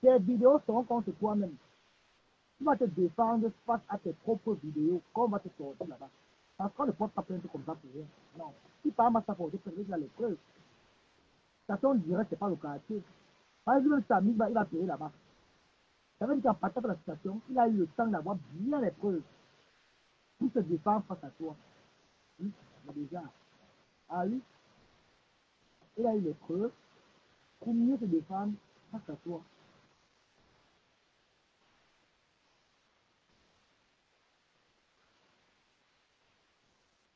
S1: Tes vidéos seront contre toi-même. Tu vas te défendre face à tes propres vidéos, qu'on va te sortir là-bas. Parce qu'on ne porte pas plainte comme ça pour rien. Non. Si par exemple, ça porte plainte, il a les preuves. Ça on dirait, c'est pas le quartier. Par exemple, Samy, il a payé là-bas. Ça veut dire qu'en partant de la situation, il a eu le temps d'avoir bien les preuves pour se défendre face à toi. Oui, mais déjà. Ah oui, il a eu les preuves pour mieux se défendre face à toi.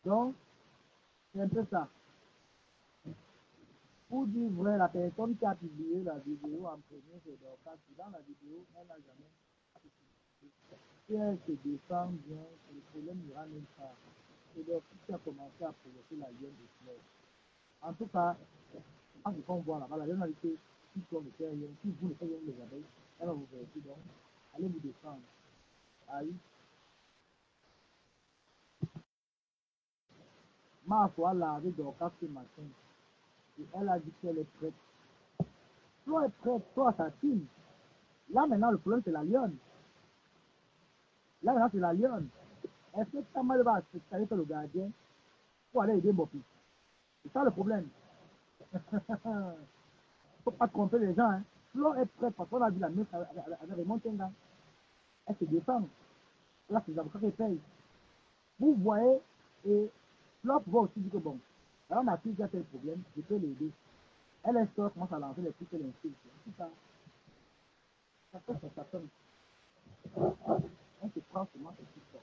S1: Donc, c'est un peu ça. Pour dire vrai, la personne qui a publié la vidéo en premier, c'est Dorcas. Dans la vidéo, elle n'a jamais publié. Si elle se défend bien, le problème n'ira même pas. C'est donc qui a commencé à provoquer la ligne de fleurs. En tout cas, quand on voit là-bas, la ligne a dit si vous ne faites rien, si vous ne faites rien les abeilles, elle va vous vérifier donc, allez vous défendre. Aïe. Ma foi, lavé Dorcas ce matin, et elle a dit qu'elle est prête. Toi est prête, toi assassine. Là maintenant, le problème c'est la lionne. Là maintenant, c'est la lionne. Est-ce que ta mère va s'installer sur le gardien pour aller aider Bopi? C'est ça le problème. Faut pas tromper les gens. Hein. Flo est prête parce qu'on a vu la meuf avec Raymond Tenga. Elle se défend. Là, c'est les avocats qui payent. Vous voyez, et Flo va aussi dire que bon, alors ma fille qui a tel problème, je peux l'aider. Elle est sort, commence à lancer les trucs, elle insulte. C'est ça. Ça fait ça sonne. On se prend seulement ce qui sort.